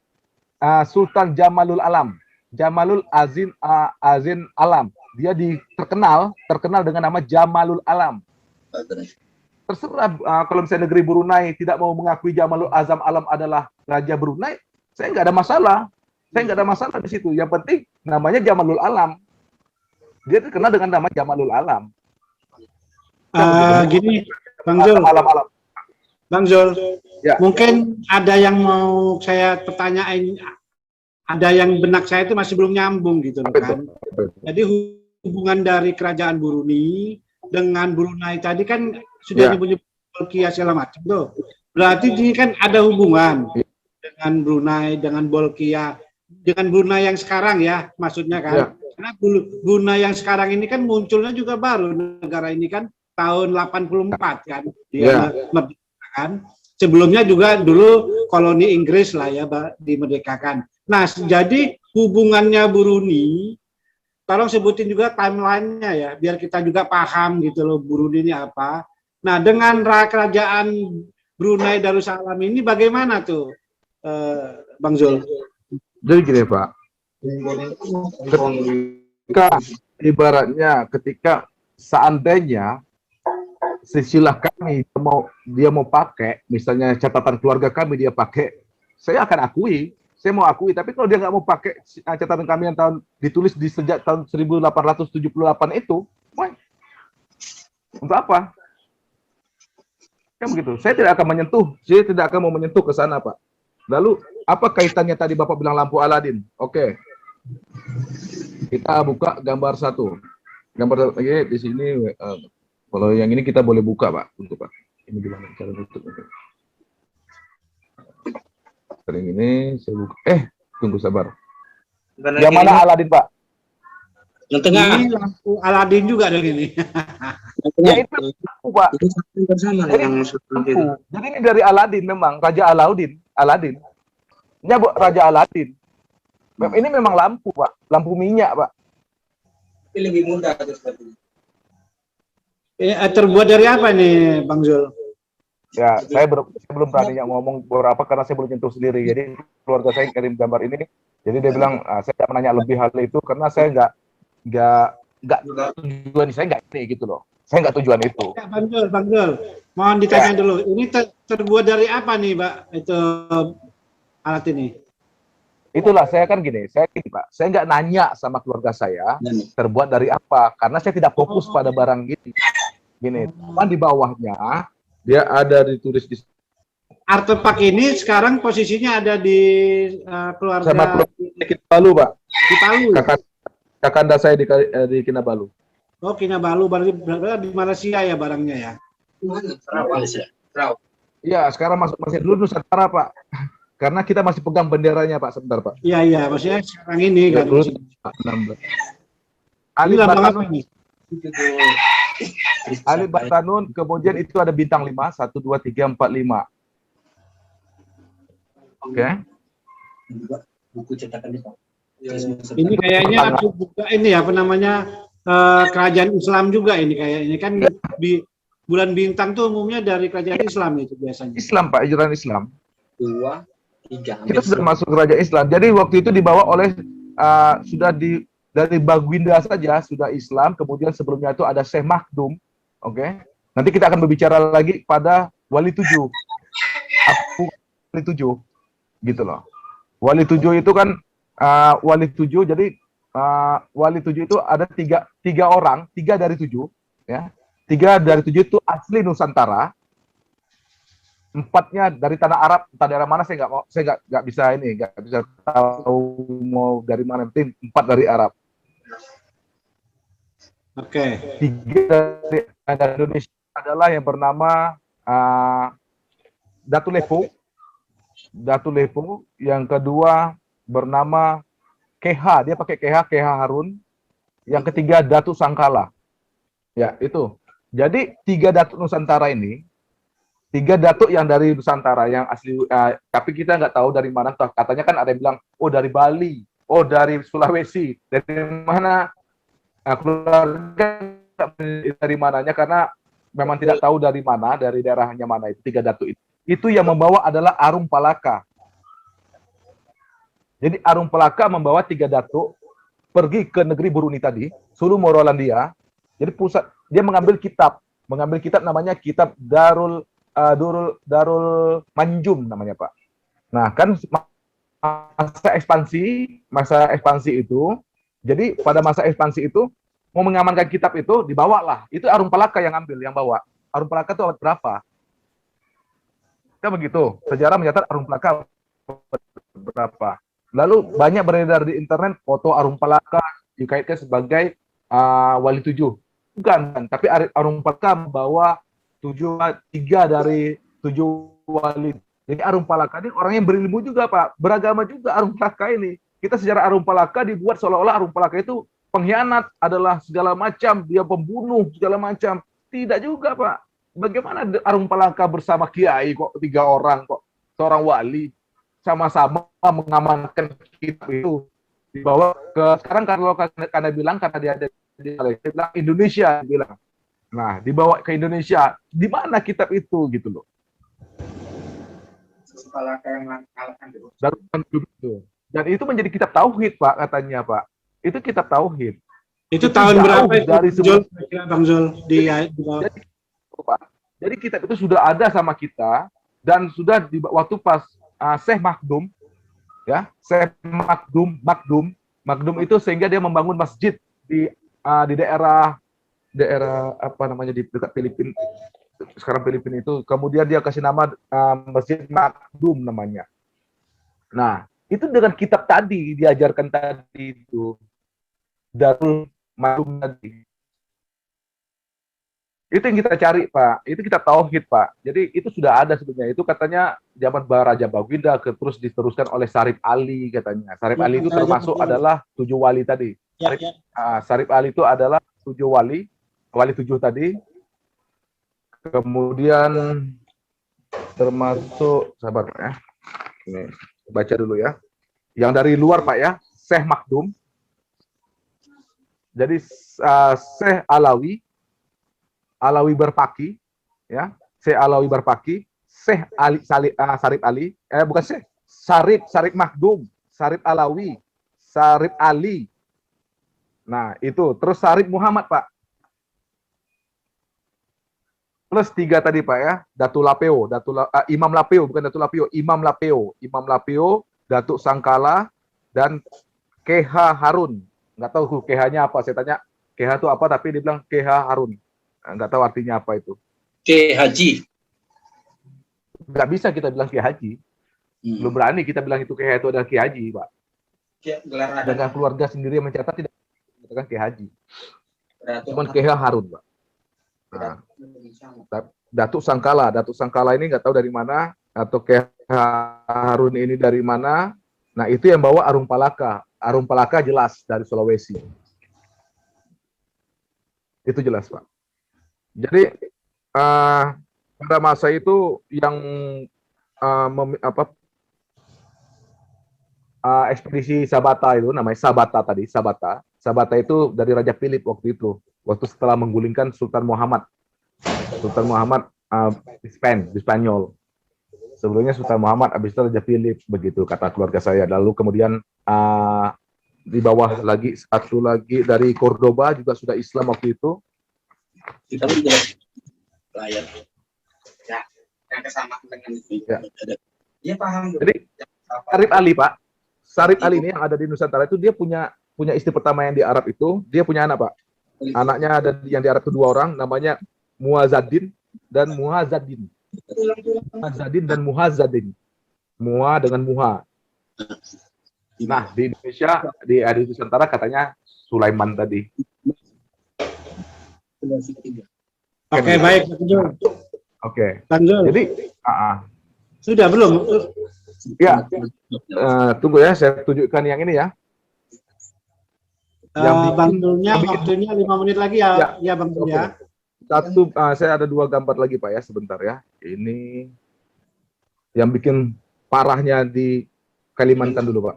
Sultan Jamalul Alam. Jamalul Azin Alam. Dia terkenal dengan nama Jamalul Alam. Terserah kalau misalnya negeri Brunei tidak mau mengakui Jamalul Azam Alam adalah Raja Brunei, saya nggak ada masalah. Saya nggak ada masalah di situ. Yang penting namanya Jamalul Alam. Dia terkenal dengan nama Jamalul Alam. Gini, Bang Zul. Alam-alam. Bang Zul, Ya. mungkin ada yang mau saya pertanyain, ada yang benak saya itu masih belum nyambung gitu loh kan. Jadi hubungan dari kerajaan Brunei dengan Brunei tadi kan sudah Ya. nyebut Bolkiah segala macam tuh. Berarti ini kan ada hubungan dengan Brunei, dengan Bolkiah, dengan Brunei yang sekarang ya, maksudnya kan. Ya. Karena Brunei yang sekarang ini kan munculnya juga baru, negara ini kan tahun 84 kan. Dia merdeka kan. Sebelumnya juga dulu koloni Inggris lah ya dimerdekakan. Nah, jadi hubungannya Brunei, tolong sebutin juga timelinenya ya, biar kita juga paham gitu loh Brunei ini apa. Nah, dengan kerajaan Brunei Darussalam ini bagaimana tuh, Bang Zul? Jadi gini Pak, ketika seandainya silsilah kami dia mau pakai, misalnya catatan keluarga kami dia pakai, saya akan akui, saya mau akui. Tapi kalau dia nggak mau pakai catatan kami yang ditulis di sejak tahun 1878 itu, untuk apa? Kan begitu. Saya tidak akan mau menyentuh ke sana, Pak. Lalu apa kaitannya tadi Bapak bilang lampu Aladin? Oke. Kita buka gambar satu. Gambar ini di sini. Kalau yang ini kita boleh buka, Pak. Untuk Pak. Ini gimana cara tutup? Yang ini saya buka. Tunggu sabar. Yang mana Aladin, Pak? Yang tengah. Ini lampu Aladin juga dong ini. Ya itu lampu, Pak. Itu bersama yang seperti itu. Jadi ini dari Aladin memang, Raja Aladin. Ini Raja Aladin. Ini memang lampu, Pak. Lampu minyak, Pak. Ini lebih mudah seperti itu. Terbuat dari apa nih, Bang Zul? Ya, saya belum berani ngomong beberapa karena saya belum nyentuh sendiri. Jadi keluarga saya kirim gambar ini. Jadi dia bilang, saya tidak menanya lebih hal itu karena saya nggak tujuan saya nggak ini gitu loh. Saya nggak tujuan itu. Ya, Bang Zul, mohon ditanya dulu. Ini terbuat dari apa nih, Pak? Itu alat ini? Itulah saya kan gini, Pak. Saya nggak nanya sama keluarga saya terbuat dari apa, karena saya tidak fokus pada barang gini. Cuman di bawahnya dia ada ditulis di Artefak ini sekarang posisinya ada di keluarga sama Kinabalu, Pak. di Palu. Kakanda saya di Kinabalu. Oh, Kinabalu, berarti di Malaysia ya barangnya ya? Malaysia. Iya, sekarang masih dulu Nusantara, Pak. Karena kita masih pegang benderanya, Pak. Sebentar, Pak. Iya, maksudnya sekarang ini Ya, kan. dulu, Ini lambang apa ini? Ali Batanun, kemudian itu ada bintang 5, 1, 2, 3, 4, 5. Oke. Buku cetakan itu. Ini kayaknya aku buka ini apa namanya kerajaan Islam juga ini kayak ini kan bulan bintang tuh umumnya dari kerajaan Islam itu biasanya. Islam, Pak, ajaran Islam. 2, 3. Kita sudah masuk kerajaan Islam. Jadi waktu itu dibawa oleh dari Baginda saja sudah Islam. Kemudian sebelumnya itu ada Syekh Makdum. Oke. Nanti kita akan berbicara lagi pada Wali 7. Wali 7. Gitu loh. Wali 7 itu kan Wali 7. Jadi Wali 7 itu ada tiga orang, 3 dari 7, ya. 3 dari 7 itu asli Nusantara. 4-nya dari tanah Arab, entah daerah mana saya nggak bisa tahu mau dari mana. Penting 4 dari Arab. Oke. 3 dari Indonesia adalah yang bernama Datu Lepo. Yang kedua bernama KH, dia pakai KH Harun. Yang ketiga Datu Sangkala. Ya, itu. Jadi 3 Datuk Nusantara ini, 3 datuk yang dari Nusantara yang asli, tapi kita nggak tahu dari mana. Katanya kan ada yang bilang, oh dari Bali, oh dari Sulawesi. Dari mana? Nah, keluarga dari mananya karena memang tidak tahu dari mana, dari daerahnya mana itu tiga datu itu. Itu yang membawa adalah Arung Palaka. Jadi Arung Palaka membawa tiga datuk pergi ke negeri Brunei tadi, Sulu Morolandia. Jadi pusat dia mengambil kitab namanya kitab Darul Manjum namanya Pak. Nah kan masa ekspansi itu, jadi pada masa ekspansi itu mau mengamankan kitab itu dibawalah. Itu Arung Palaka yang ambil, yang bawa. Arung Palaka itu abad berapa? Kan begitu. Sejarah mencatat Arung Palaka berapa. Lalu banyak beredar di internet foto Arung Palaka dikaitkan sebagai wali tujuh. Bukan, tapi Arung Palaka membawa tiga dari 7 wali. Jadi Arung Palaka ini orang yang berilmu juga Pak, beragama juga Arung Palaka ini. Kita sejarah Arung Palaka dibuat seolah-olah Arung Palaka itu pengkhianat, adalah segala macam, dia pembunuh segala macam. Tidak juga Pak. Bagaimana Arung Palaka bersama Kiai kok 3 orang kok, seorang wali sama-sama mengamankan kitab itu dibawa ke sekarang kalau karena bilang karena dia ada di Malaysia bilang Indonesia bilang. Nah, dibawa ke Indonesia. Di mana kitab itu gitu loh. Dan itu menjadi kitab tauhid Pak katanya Pak. Itu kitab tauhid. Itu tahun berapa itu, dari Bang Zul di jadi kitab itu sudah ada sama kita dan sudah di waktu pas Syekh Makdum ya, Syekh Makdum itu sehingga dia membangun masjid di daerah apa namanya di dekat Filipina, sekarang Filipina itu, kemudian dia kasih nama Masjid Makdum namanya. Nah, itu dengan kitab tadi diajarkan tadi itu Darul Makdum tadi. Itu yang kita cari Pak, itu kita tauhid Pak. Jadi itu sudah ada sebenarnya. Itu katanya zaman Raja Baginda terus diteruskan oleh Sarip Ali katanya. Sarip Ali itu termasuk adalah 7 wali tadi. Sarip Ali itu adalah 7 wali 7 tadi. Kemudian termasuk sahabat ya. Ini baca dulu ya. Yang dari luar Pak ya, Syekh Makdum. Jadi Syekh Alawi Berpaki, ya, Syekh Alawi Berpaki, Syekh Sarip Ali, bukan Syekh, Sarip Makdum, Sarip Alawi, Sarip Ali. Nah, itu. Terus Sarip Muhammad, Pak. Plus 3 tadi, Pak, ya. Imam Lapeo, bukan Datu Lapeo, Imam Lapeo, Datuk Sangkala, dan KH Harun. Nggak tahu KH-nya apa, saya tanya KH itu apa, tapi dia bilang KH Harun. Nggak tahu artinya apa itu. K Haji. Nggak bisa kita bilang Ki Haji. Belum berani kita bilang itu KH itu adalah Ki Haji, Pak. Dengan keluarga sendiri yang mencatat tidak dikatakan Ki Haji. Cuman KH Harun, Pak. Nah, Datuk Sangkala ini nggak tahu dari mana, atau KH Harun ini dari mana. Nah, itu yang bawa Arung Palaka. Arung Palaka jelas dari Sulawesi. Itu jelas, Pak. Jadi pada masa itu yang ekspedisi Sabata itu namanya Sabata itu dari Raja Philip waktu itu, waktu setelah menggulingkan Sultan Muhammad di Spanyol. Sebelumnya Sultan Muhammad, habis itu Raja Philip, begitu kata keluarga saya. Lalu kemudian di bawah lagi satu lagi dari Cordoba juga sudah Islam waktu itu. Kita jelas layar. Ya, yang kesamaan dengan itu. Ya. Dia paham. Jadi Sarip Ali, Pak. Sarip Ali ini yang ada di Nusantara itu dia punya istri pertama yang di Arab itu, dia punya anak, Pak. Anaknya ada yang di Arab itu 2 orang, namanya Muazzadin dan Muhazzadin. Mua dengan Muha. Nah, di Indonesia, di Nusantara katanya Sulaiman tadi. Oke, baik, Bang Zul. Oke. Bang Zul. Jadi, sudah belum? ya, tunggu ya, saya tunjukkan yang ini ya. Bang Zulnya waktunya 5 menit lagi ya, ya Bang Zul ya. Saya ada 2 gambar lagi Pak ya, sebentar ya. Ini yang bikin parahnya di Kalimantan dulu Pak.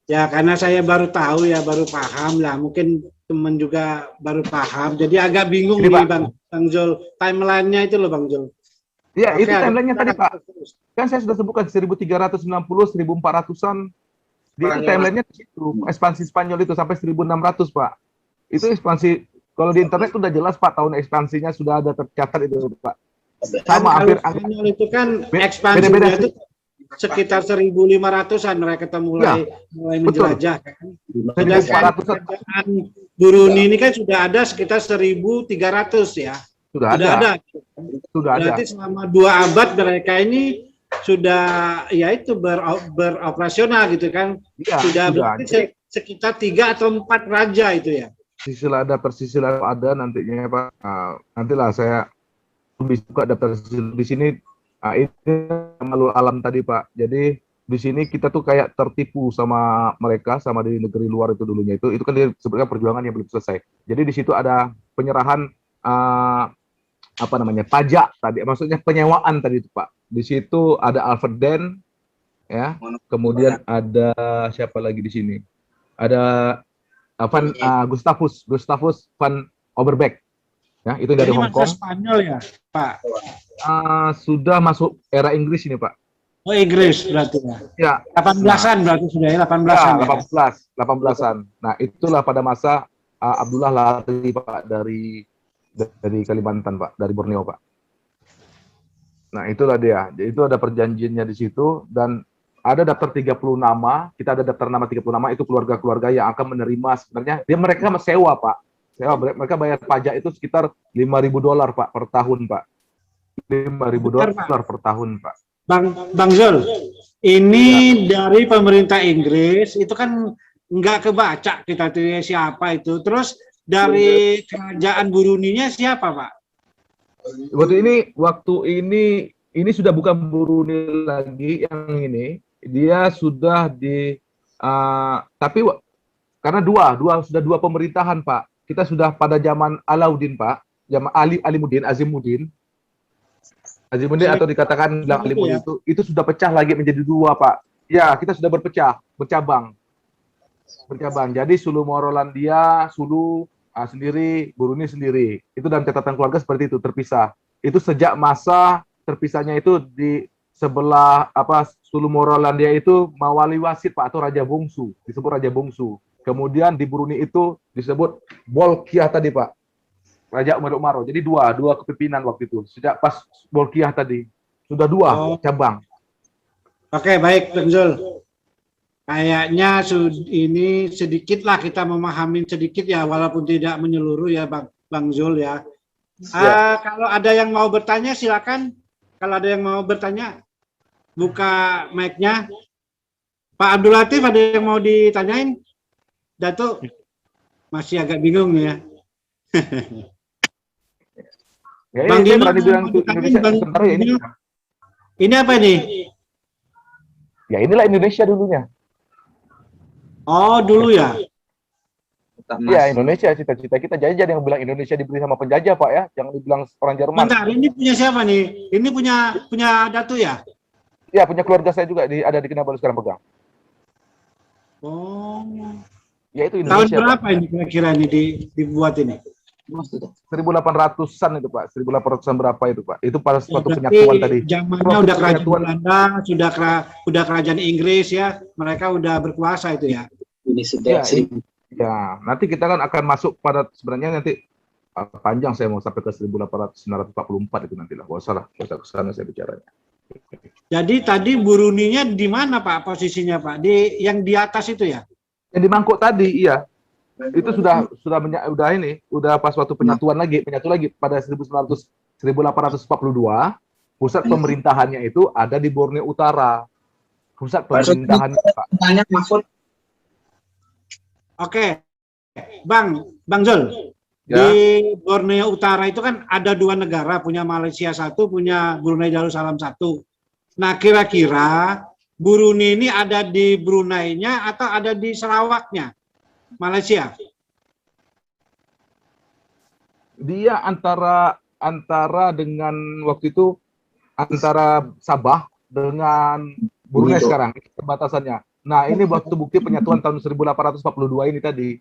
Ya, karena saya baru tahu ya, baru paham lah. Mungkin teman juga baru paham. Jadi agak bingung Ini, nih Pak. Bang Jul. Timelinenya itu loh Bang Jul. Iya, Oke, itu ada timelinenya tadi, Pak. terus. Kan saya sudah sebutkan 1390, 1400-an. Dia itu timelinenya di situ. Ekspansi Spanyol itu sampai 1600, Pak. Itu ekspansi, kalau di internet sudah jelas, Pak, tahun ekspansinya sudah ada tercatat itu, Pak. Kan Sama kalau hampir Spanyol itu kan beda-beda ekspansinya sih. itu sekitar 1.500-an mereka mulai betul. menjelajah kan. 1400-an Kerajaan Brunei ini kan sudah ada sekitar 1.300 ya. sudah ada. Sudah ada. Berarti selama 2 abad mereka ini sudah ya itu beroperasional gitu kan. Iya, sudah sudah. berarti sekitar 3 atau 4 raja itu ya. Sisilah ada persisilah ada nantinya, Pak. Nantilah saya lebih suka daftar di sini. Itu malu alam tadi, Pak. Jadi di sini kita tuh kayak tertipu sama mereka, sama di negeri luar itu dulunya itu kan dia sebenarnya perjuangan yang belum selesai. Jadi di situ ada penyerahan apa namanya, pajak tadi, maksudnya penyewaan tadi itu, Pak. Di situ ada Alfred Den, ya. Kemudian ada siapa lagi di sini? Ada Gustavus van Overbeck, ya, itu dari Ini Hong masa Kong. Spanyol ya, Pak? Sudah masuk era Inggris ini, Pak. Oh, Inggris berarti ya. Ya, 18-an berarti sudah ya, 18-an. ya, 18-an. Nah, itulah pada masa Abdullah lari, Pak, dari Kalimantan, Pak, dari Borneo, Pak. Nah, itulah dia. Jadi itu ada perjanjiannya di situ, dan ada daftar 30 nama, kita ada daftar nama 30 nama, itu keluarga-keluarga yang akan menerima sebenarnya. Mereka sewa, Pak. Mereka bayar pajak itu sekitar $5.000, Pak, per tahun, Pak. $5.000 per tahun, Pak. Bang Zul, ini dari pemerintah Inggris itu kan nggak kebaca kita tuh siapa itu. Terus dari kerajaan Brunei-nya siapa, Pak? Waktu ini sudah bukan Brunei lagi yang ini. Dia sudah tapi karena sudah dua pemerintahan, Pak. Kita sudah pada zaman Alauddin, Pak. Zaman Azimuddin atau dikatakan Alimuddin itu sudah pecah lagi menjadi 2, Pak. Ya, kita sudah bercabang. Jadi Sulu Morolandia, Sulu sendiri, Brunei sendiri. Itu dalam catatan keluarga seperti itu, terpisah. Itu sejak masa terpisahnya itu di sebelah Sulu Morolandia itu Mawali Wasit, Pak, atau Raja Bungsu, disebut Raja Bungsu. Kemudian di Brunei itu disebut Bolkiah tadi, Pak. Raja Umaro. Jadi dua kepemimpinan waktu itu. Sejak pas Bolkiah tadi sudah 2 cabang. Oke, baik, Bang Zul. Kayaknya ini sedikitlah kita memahami sedikit ya, walaupun tidak menyeluruh ya, Bang Zul ya. Kalau ada yang mau bertanya silakan. Kalau ada yang mau bertanya, buka mic-nya. Pak Abdul Latif, ada yang mau ditanyain? Datuk masih agak bingung ya. Bang Dino, ini apa nih? Ya, inilah Indonesia dulunya. Oh, dulu ya? Iya, Indonesia cita-cita kita. Jadi yang bilang Indonesia dibeli sama penjajah, Pak, ya. Jangan dibilang orang Jerman. Bentar, ini punya siapa nih? Ini punya Datu ya? Iya, punya keluarga saya juga ada di Kinabalu sekarang pegang. Oh. Ya, itu Indonesia. Tahun berapa, Pak, ini kira-kira ini dibuat ini? 1800-an itu, Pak. 1800-an berapa itu, Pak? Itu pada suatu penyatuan tadi. Zamannya udah kerajaan Belanda, sudah kerajaan Inggris ya. Mereka udah berkuasa itu ya. Ini sudah ya, nanti kita kan akan masuk pada sebenarnya nanti panjang, saya mau sampai ke 1944 itu nantilah. Gak usah lah, kita ke sana saya bicaranya. Jadi tadi Brunei-nya di mana, Pak, posisinya, Pak? Yang di atas itu ya? Yang di mangkuk tadi, iya. Itu sudah pas waktu penyatu lagi pada 1842, pusat pemerintahannya itu ada di Borneo Utara. Pusat pemerintahannya, Pak. Maksud Oke, Bang Zul, ya. Di Borneo Utara itu kan ada 2 negara, punya Malaysia 1, punya Brunei Darussalam 1. Nah, kira-kira Brunei ini ada di Brunei-nya atau ada di Sarawaknya, Malaysia? Dia antara dengan waktu itu antara Sabah dengan Brunei sekarang perbatasannya. Nah, ini waktu bukti penyatuan tahun 1842 ini tadi.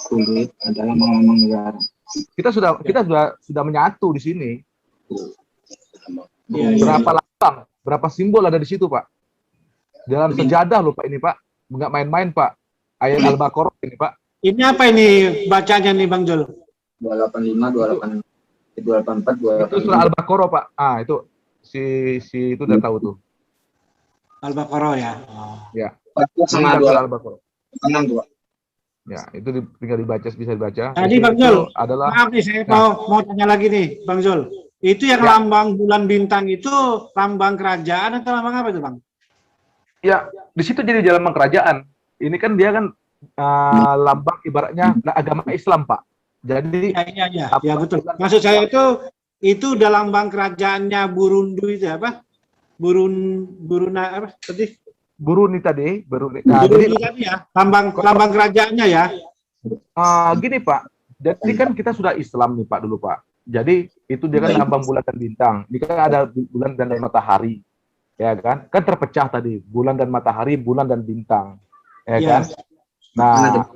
Kulit adalah lambang negara. Kita sudah menyatu di sini. Iya, iya. Berapa lambang, berapa simbol ada di situ, Pak? Dalam sejadah loh, Pak, ini, Pak. Nggak main-main, Pak. Ayat Al-Baqarah ini, Pak. Ini apa ini bacanya nih Bang Jul? 285, 284, Itu surah Al-Baqarah, Pak. Ah, itu si itu udah tahu tuh. Al-Baqarah ya. Oh. Ya. sama Ini surah Al-Baqarah. 6 tuh, Pak. Ya, itu tinggal dibaca, bisa dibaca. Tadi Itu Bang Jul, adalah maaf nih saya mau tanya lagi nih Bang Jul. Itu yang Ya. lambang bulan bintang itu lambang kerajaan atau lambang apa itu Bang? ya, di situ jadi lambang kerajaan. Ini kan dia kan lambang ibaratnya agama Islam, Pak. Jadi Ya betul. Maksud saya itu udah lambang kerajaannya Burundu itu apa? Buruna apa tadi? Buruni tadi, Buruni. Nah, Burundu jadi tadi ya, lambang kerajaannya ya. gini, Pak. Jadi kan kita sudah Islam nih, Pak, dulu, Pak. Jadi itu dia kan lambang bulan dan bintang. Ini kan ada bulan dan matahari. Ya kan? Kan terpecah tadi, bulan dan matahari, bulan dan bintang. Ya kan? Nah,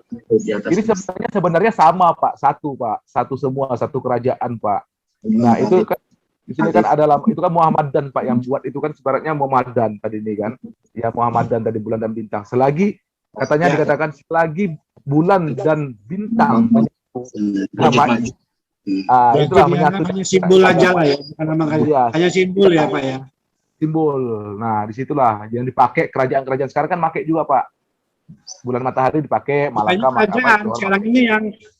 ini sebenarnya sama, Pak. Satu, Pak. Satu semua, satu kerajaan, Pak. Nah, itu kan di sini kan ada itu kan Muhammadan, Pak, yang buat itu kan sebenarnya Muhammadan tadi ini kan. Ya, Muhammadan tadi bulan dan bintang. Selagi katanya dikatakan selagi bulan dan bintang menyatu agama ini. Itulah menyatu. Hanya simbol aja lah ya, bukan lambang kerajaan. Ya, Hanya simbol ya, Pak ya. simbol. Nah, disitulah yang dipakai kerajaan-kerajaan sekarang kan pakai juga, Pak. Bulan matahari dipakai, Malaka, kerajaan sekarang ini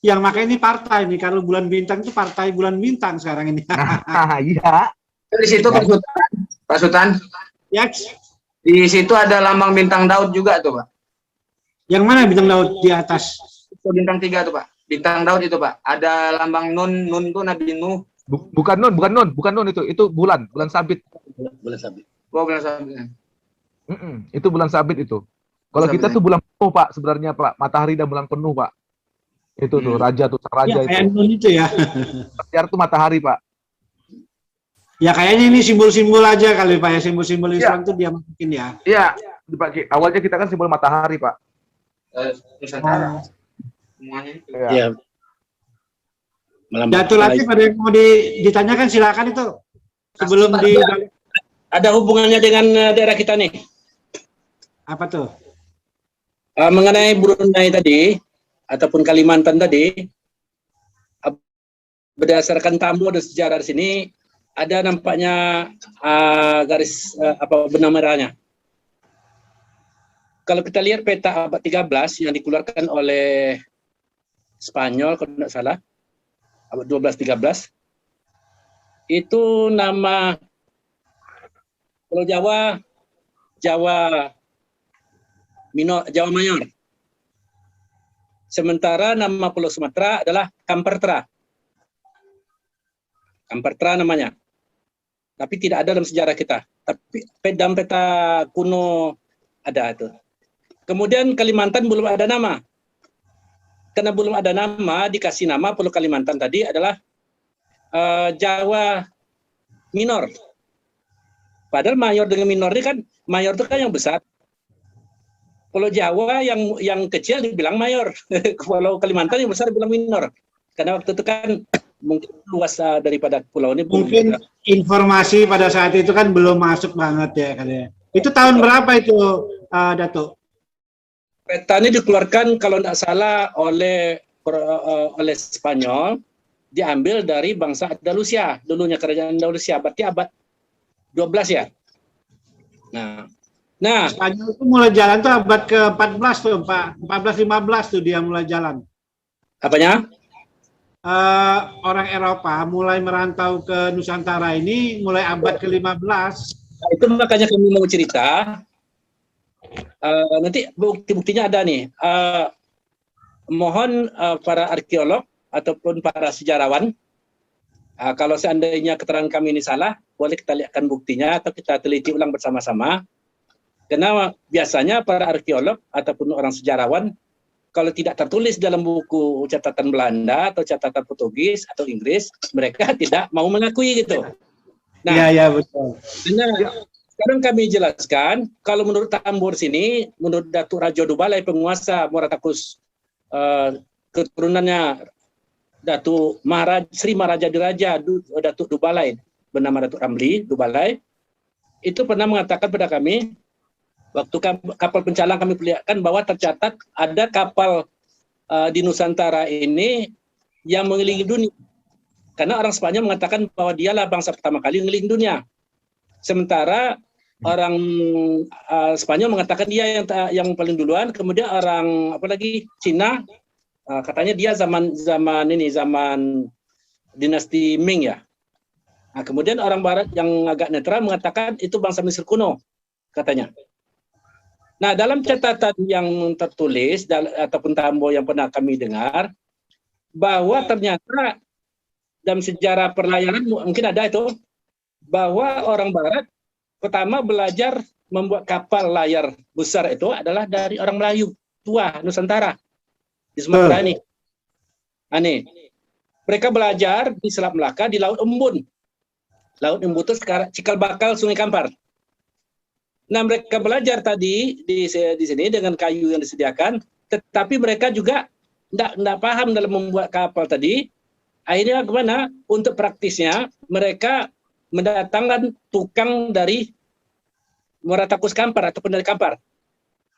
yang pakai ini partai nih. Kalau bulan bintang itu partai bulan bintang sekarang ini. Iya. Di situ Pak Sultan, Ya, di situ ada lambang bintang Daud juga tuh, Pak. yang mana bintang laut di atas? Itu bintang 3 tuh, Pak. Bintang Daud itu, Pak. Ada lambang Nun tuh Nabi Nuh. Bukan Nun itu bulan sabit. Bulan sabit. Oh, bulan sabit. Itu bulan sabit itu. Kalau kita tuh bulan penuh, Pak, sebenarnya, Pak. Matahari dan bulan penuh, Pak. Itu tuh raja tuh, sang raja Ya, kayak itu. Nun itu ya. Biar tuh matahari, Pak. Ya kayaknya ini simbol-simbol aja kali Pak ya, simbol-simbol Islam tuh dia masukin ya. Iya, dipakai. Awalnya kita kan simbol matahari, Pak. Nusantara. Semuanya itu. Iya. Ya. Jatuh lagi pada yang mau ditanyakan silakan itu. Sebelum Ada hubungannya dengan daerah kita nih. apa tuh? Mengenai Brunei tadi ataupun Kalimantan tadi, berdasarkan tamu dan sejarah di sini ada nampaknya garis benang merahnya. Kalau kita lihat peta abad 13 yang dikeluarkan oleh Spanyol kalau tidak salah, abad 12-13, itu nama Pulau Jawa, Jawa Minor, Jawa Mayor. Sementara nama Pulau Sumatera adalah Kampertra. Kampertra namanya. Tapi tidak ada dalam sejarah kita. Tapi dalam peta kuno ada itu. Kemudian Kalimantan belum ada nama. Karena belum ada nama, dikasih nama Pulau Kalimantan tadi adalah Jawa Minor. Padahal mayor dengan minor ini kan, mayor itu kan yang besar. Pulau Jawa yang kecil dibilang mayor. Pulau Kalimantan yang besar dibilang minor. Karena waktu itu kan mungkin luas daripada pulau ini. Mungkin informasi pada saat itu kan belum masuk banget ya katanya. Itu tahun berapa itu, Datuk? Peta ini dikeluarkan kalau tidak salah oleh Spanyol, diambil dari bangsa Andalusia, dulunya kerajaan Andalusia, berarti abad 12 ya. Nah, Spanyol itu mulai jalan tuh abad ke-14 tuh, Pak. 14-15 tuh dia mulai jalan. apanya? Orang Eropa mulai merantau ke Nusantara ini mulai abad ke-15. Nah, itu makanya kami mau cerita. Nanti bukti-buktinya ada nih. Mohon para arkeolog ataupun para sejarawan, kalau seandainya keterangan kami ini salah, boleh kita lihatkan buktinya atau kita teliti ulang bersama-sama. Karena biasanya para arkeolog ataupun orang sejarawan, kalau tidak tertulis dalam buku catatan Belanda atau catatan Portugis atau Inggris, mereka tidak mau mengakui gitu. Nah, Iya, betul. sekarang kami jelaskan, kalau menurut Tambor sini, menurut Datuk Rajo Dubalai, penguasa Muaratakus, keturunannya Datuk Sri Maharaja Diraja Datuk Dubalai, bernama Datuk Ramli Dubalai, itu pernah mengatakan pada kami, waktu kapal pencalang kami perlihatkan bahwa tercatat ada kapal di Nusantara ini yang mengelilingi dunia. Karena orang Spanyol mengatakan bahwa dialah bangsa pertama kali mengelilingi dunia. Sementara orang Spanyol mengatakan dia yang paling duluan, kemudian orang Cina katanya dia zaman dinasti Ming ya. Nah, kemudian orang Barat yang agak netral mengatakan itu bangsa Mesir kuno katanya. Nah, dalam catatan yang tertulis ataupun Tambo yang pernah kami dengar, bahwa ternyata dalam sejarah perlayanan mungkin ada itu, bahwa orang Barat pertama belajar membuat kapal layar besar itu adalah dari orang Melayu tua Nusantara di Sumatera ini. Aneh. Mereka belajar di Selat Melaka di Laut Embun. Laut Embun itu sekarang cikal bakal Sungai Kampar. Nah, mereka belajar tadi di sini dengan kayu yang disediakan, tetapi mereka juga tidak paham dalam membuat kapal tadi. Akhirnya kemana? Untuk praktisnya mereka mendatangkan tukang dari Muaratakus Kampar ataupun dari Kampar,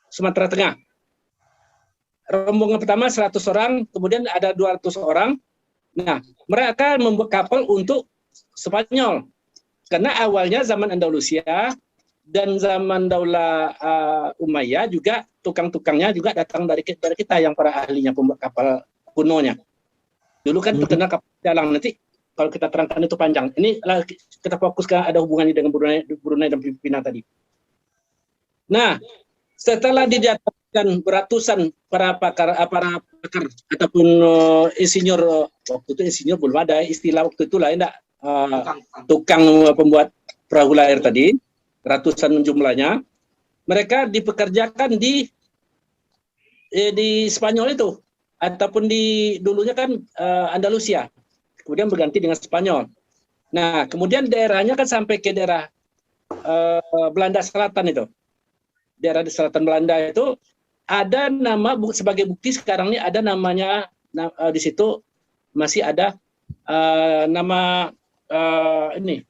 Sumatera Tengah. Rombongan pertama 100 orang, kemudian ada 200 orang. Nah, mereka membuat kapal untuk Spanyol. Karena awalnya zaman Andalusia dan zaman Daulah Umayyah juga tukang-tukangnya juga datang dari kita yang para ahlinya pembuat kapal kunonya. Dulu kan terkenal kapal pencalang, nanti kalau kita terangkan itu panjang. Ini kita fokus ke ada hubungannya dengan Brunei dan Filipina tadi. Nah, setelah didatangkan beratusan para pakar ataupun insinyur, waktu itu insinyur belum ada istilah waktu itu lah, tukang pembuat perahu layar tadi, ratusan jumlahnya, mereka dipekerjakan di Spanyol itu, ataupun dulunya kan Andalusia, kemudian berganti dengan Spanyol. Nah, kemudian daerahnya kan sampai ke daerah Belanda Selatan itu. Daerah di selatan Belanda itu ada nama sebagai bukti sekarang ini ada namanya di situ masih ada nama ini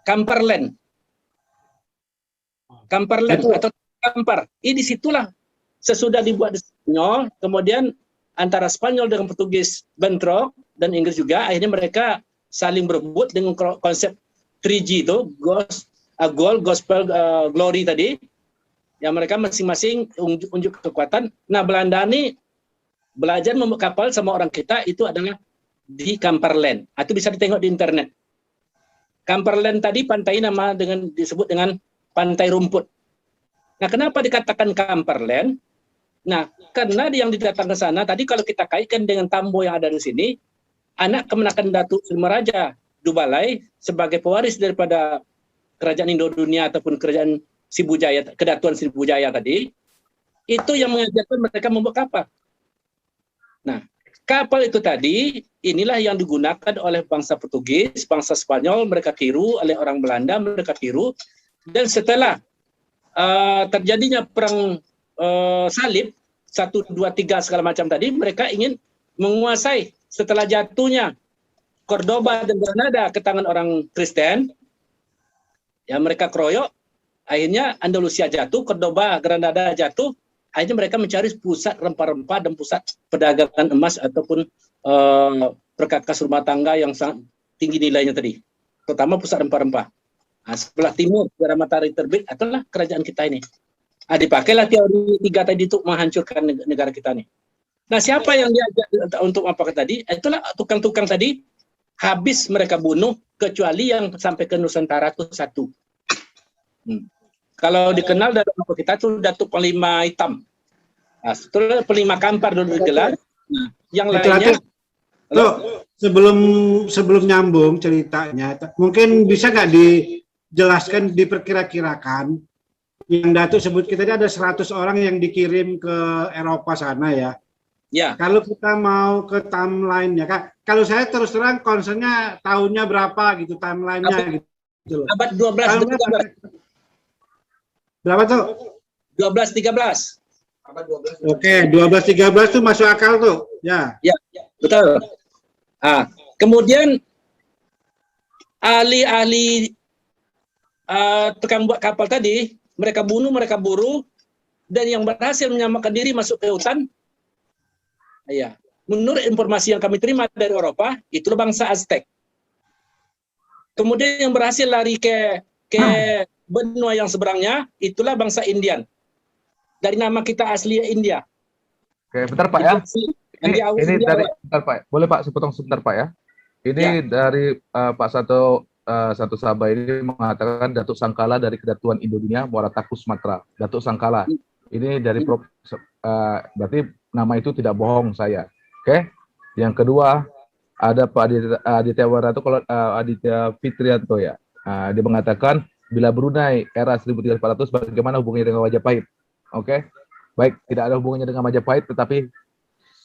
Kamparland atau Kampar. Ini disitulah sesudah dibuat di Spanyol, kemudian antara Spanyol dengan Portugis bentrok dan Inggris juga, akhirnya mereka saling berebut dengan konsep 3G itu, gold, gospel, glory tadi. Yang mereka masing-masing unjuk kekuatan. Nah, Belanda ini belajar membuat kapal sama orang kita itu adalah di Kamparland. Itu bisa ditengok di internet. Kamparland tadi pantai disebut dengan pantai rumput. Nah, kenapa dikatakan Kamparland? Nah, karena yang datang ke sana tadi kalau kita kaitkan dengan Tambo yang ada di sini, anak kemenakan Datuk Sri Maharaja Dubalai sebagai pewaris daripada kerajaan Indo-Dunia ataupun kerajaan Srivijaya, Kedatuan Srivijaya tadi, itu yang mengajarkan mereka membuat kapal. Nah, kapal itu tadi, inilah yang digunakan oleh bangsa Portugis, bangsa Spanyol, mereka tiru, oleh orang Belanda, mereka tiru, dan setelah terjadinya perang salib, 1, 2, 3 segala macam tadi, mereka ingin menguasai setelah jatuhnya Cordoba dan Granada ke tangan orang Kristen, ya mereka keroyok. Akhirnya Andalusia jatuh, Cordoba, Granada jatuh. Akhirnya mereka mencari pusat rempah-rempah dan pusat perdagangan emas ataupun perkakas rumah tangga yang sangat tinggi nilainya tadi. Terutama pusat rempah-rempah. Nah, sebelah timur, daerah matahari terbit, adalah kerajaan kita ini. Nah, dipakailah teori 3 tadi untuk menghancurkan negara kita ini. Nah, siapa yang diajak untuk apa tadi? Itulah tukang-tukang tadi, habis mereka bunuh, kecuali yang sampai ke Nusantara itu 1. Kalau dikenal dari kelompok kita itu Datuk Panglima Hitam. Nah, itu Panglima Kampar dulu digelar. Nah, yang lainnya. Sebelum nyambung ceritanya, mungkin bisa nggak dijelaskan, diperkira-kirakan yang Datuk sebut kita ada 100 orang yang dikirim ke Eropa sana ya. Ya. Kalau kita mau ke timeline-nya, Kak, kalau saya terus terang concernnya tahunnya berapa gitu timeline-nya gitu. Abad 12. Berapa tuh? 12-13. Oke, 12-13 tuh masuk akal tuh. Ya. Ya, betul. Kemudian ahli-ahli tukang buat kapal tadi, mereka bunuh, mereka buru, dan yang berhasil menyelamatkan diri masuk ke hutan, ya, menurut informasi yang kami terima dari Eropa, itulah bangsa Aztec. Kemudian yang berhasil lari ke benua yang seberangnya, itulah bangsa Indian. Dari nama kita asli India. Oke, bentar Pak ya. Ini India, dari, bentar Pak. Boleh Pak, sepotong sebentar Pak ya. Ini dari Pak Satu Sabah ini mengatakan Datuk Sangkala dari Kedatuan Indonesia Muara Taku Sumatera. Datuk Sangkala. Ini dari berarti nama itu tidak bohong saya. Oke. Yang kedua ada Pak Aditya Warato, kalau Aditya Fitrianto ya. Dia mengatakan bila Brunei era 1400 bagaimana hubungannya dengan Majapahit? Oke. Baik, tidak ada hubungannya dengan Majapahit tetapi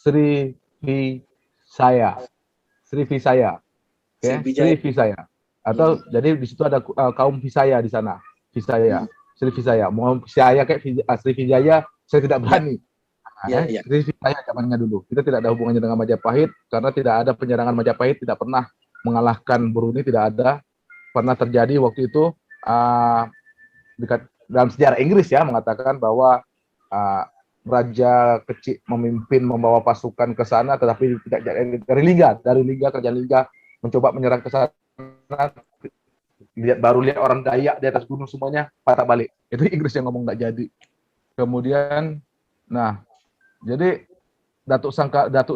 Sri Visaya. Sri Visaya. Oke, Sri Visaya. Atau jadi di situ ada kaum Visaya di sana. Visaya, Sri Visaya. Mau Visaya kayak Sri Visaya, saya tidak berani. Sri Visaya zamannya dulu. Kita tidak ada hubungannya dengan Majapahit karena tidak ada penyerangan Majapahit, tidak pernah mengalahkan Brunei, tidak ada. Pernah terjadi waktu itu dalam sejarah Inggris ya mengatakan bahwa Raja kecil memimpin membawa pasukan ke sana, tetapi tidak dari Liga kerajaan Liga mencoba menyerang ke sana. Baru lihat orang Dayak di atas gunung semuanya patah balik. Itu Inggris yang ngomong nggak jadi. Kemudian, nah, jadi Datuk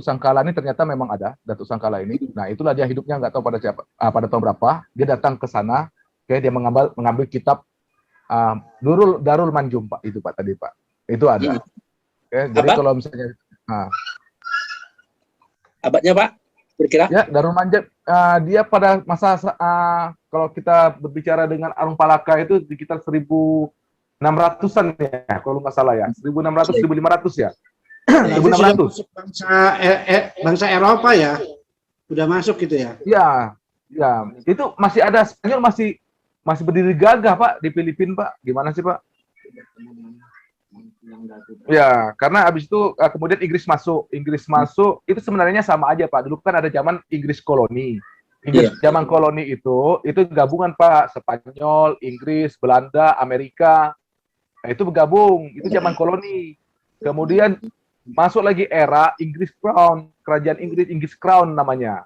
Sangkala ini ternyata memang ada Datuk Sangkala ini. Nah, itulah dia hidupnya nggak tahu pada siapa, pada tahun berapa. Dia datang ke sana, dia mengambil kitab Darul Manjum Pak, itu Pak tadi Pak. Itu ada. Jadi kalau misalnya abadnya Pak, kira-kira? Ya, Darul Manjum dia pada masa kalau kita berbicara dengan Arung Palaka itu di sekitar 1600-an ya, kalau nggak salah ya. 1600 1500 ya. 1600. Bangsa Eropa ya. Udah masuk gitu ya. Ya. Itu masih ada Spanyol masih berdiri gagah Pak di Filipina Pak. Gimana sih Pak? Ya, karena habis itu kemudian Inggris masuk itu sebenarnya sama aja Pak. Dulu kan ada zaman Inggris koloni. Zaman koloni itu gabungan Pak, Spanyol, Inggris, Belanda, Amerika. Nah, itu bergabung, itu zaman koloni. Kemudian masuk lagi era Inggris Crown, kerajaan Inggris Crown namanya.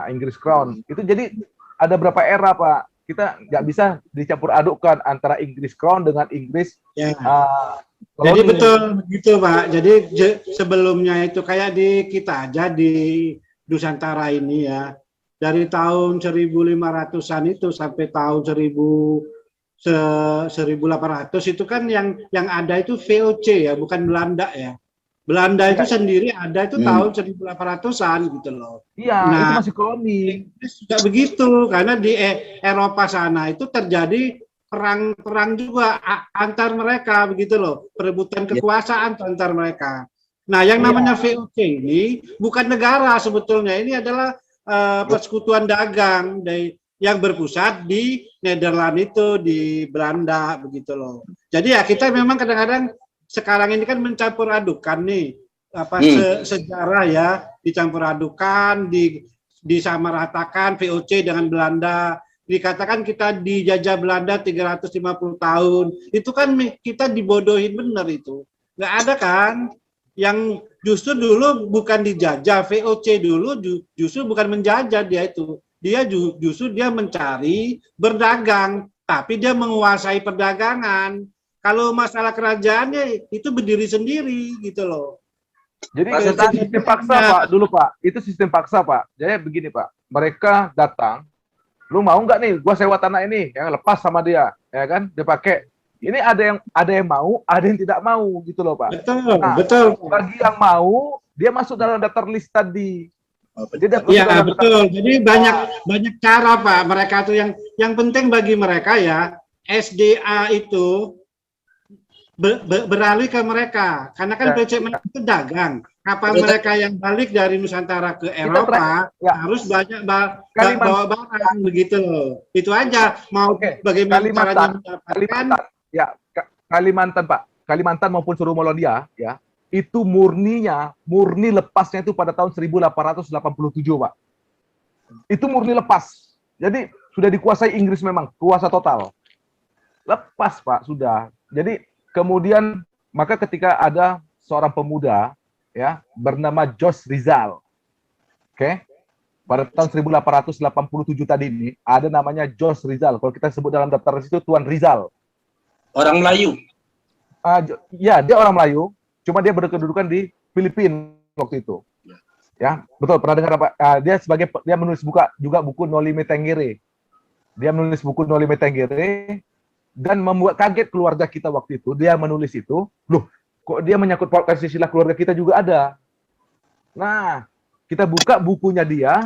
Inggris Crown. Itu jadi ada berapa era Pak? Kita nggak bisa dicampur adukkan antara Inggris Crown dengan Inggris jadi betul begitu Pak. Jadi sebelumnya itu kayak di kita aja di Nusantara ini ya. Dari tahun 1500-an itu sampai tahun 1800 itu kan yang ada itu VOC ya, bukan Belanda ya. Belanda itu sendiri ada itu tahun 1800-an gitu loh. Iya, nah, itu masih koloni. Juga begitu, karena di Eropa sana itu terjadi perang juga antar mereka begitu loh, perebutan kekuasaan antar mereka. Nah, yang namanya VOC ini bukan negara sebetulnya, ini adalah persekutuan dagang yang berpusat di Nederland itu, di Belanda begitu loh. Jadi ya kita memang kadang-kadang sekarang ini kan mencampur adukan nih sejarah ya, dicampur adukan, disamaratakan VOC dengan Belanda. Dikatakan kita dijajah Belanda 350 tahun. Itu kan kita dibodohin bener itu. Nggak ada kan? Yang justru dulu bukan dijajah, VOC dulu justru bukan menjajah dia itu. Dia justru dia mencari berdagang, tapi dia menguasai perdagangan. Kalau masalah kerajaannya itu berdiri sendiri gitu loh. Jadi sistem paksa Pak dulu Pak. Itu sistem paksa Pak. Jadi begini Pak. Mereka datang, lu mau nggak nih gua sewa tanah ini, yang lepas sama dia, ya kan, dia pakai. Ini ada yang mau, ada yang tidak mau gitu loh Pak. Betul. Bagi yang mau, dia masuk dalam daftar list tadi. Iya betul. Jadi banyak cara Pak. Mereka tuh yang penting bagi mereka ya, SDA itu beralih ke mereka, karena kan BC itu dagang. Kapal mereka yang balik dari Nusantara ke Eropa harus banyak bawa barang begitu loh. Itu aja. Mau bagaimana caranya mendapatkan? Kalimantan, Pak. Kalimantan maupun seluruh Molodia, ya, itu murni lepasnya itu pada tahun 1887, Pak. Itu murni lepas. Jadi sudah dikuasai Inggris memang, kuasa total. Lepas, Pak, sudah. Jadi kemudian maka ketika ada seorang pemuda ya bernama Jos Rizal. Oke. Pada tahun 1887 tadi ini ada namanya Jos Rizal. Kalau kita sebut dalam daftar itu Tuan Rizal. Orang Melayu. Ya, dia orang Melayu, cuma dia berkedudukan di Filipina waktu itu. Ya, betul. Pernah dengar apa? Dia menulis juga buku Nolime Tengere. Dia menulis buku Nolime Tengere dan membuat kaget keluarga kita waktu itu. Dia menulis itu, loh, kok dia menyangkut pautkan silsilah keluarga kita juga ada. Nah, kita buka bukunya dia.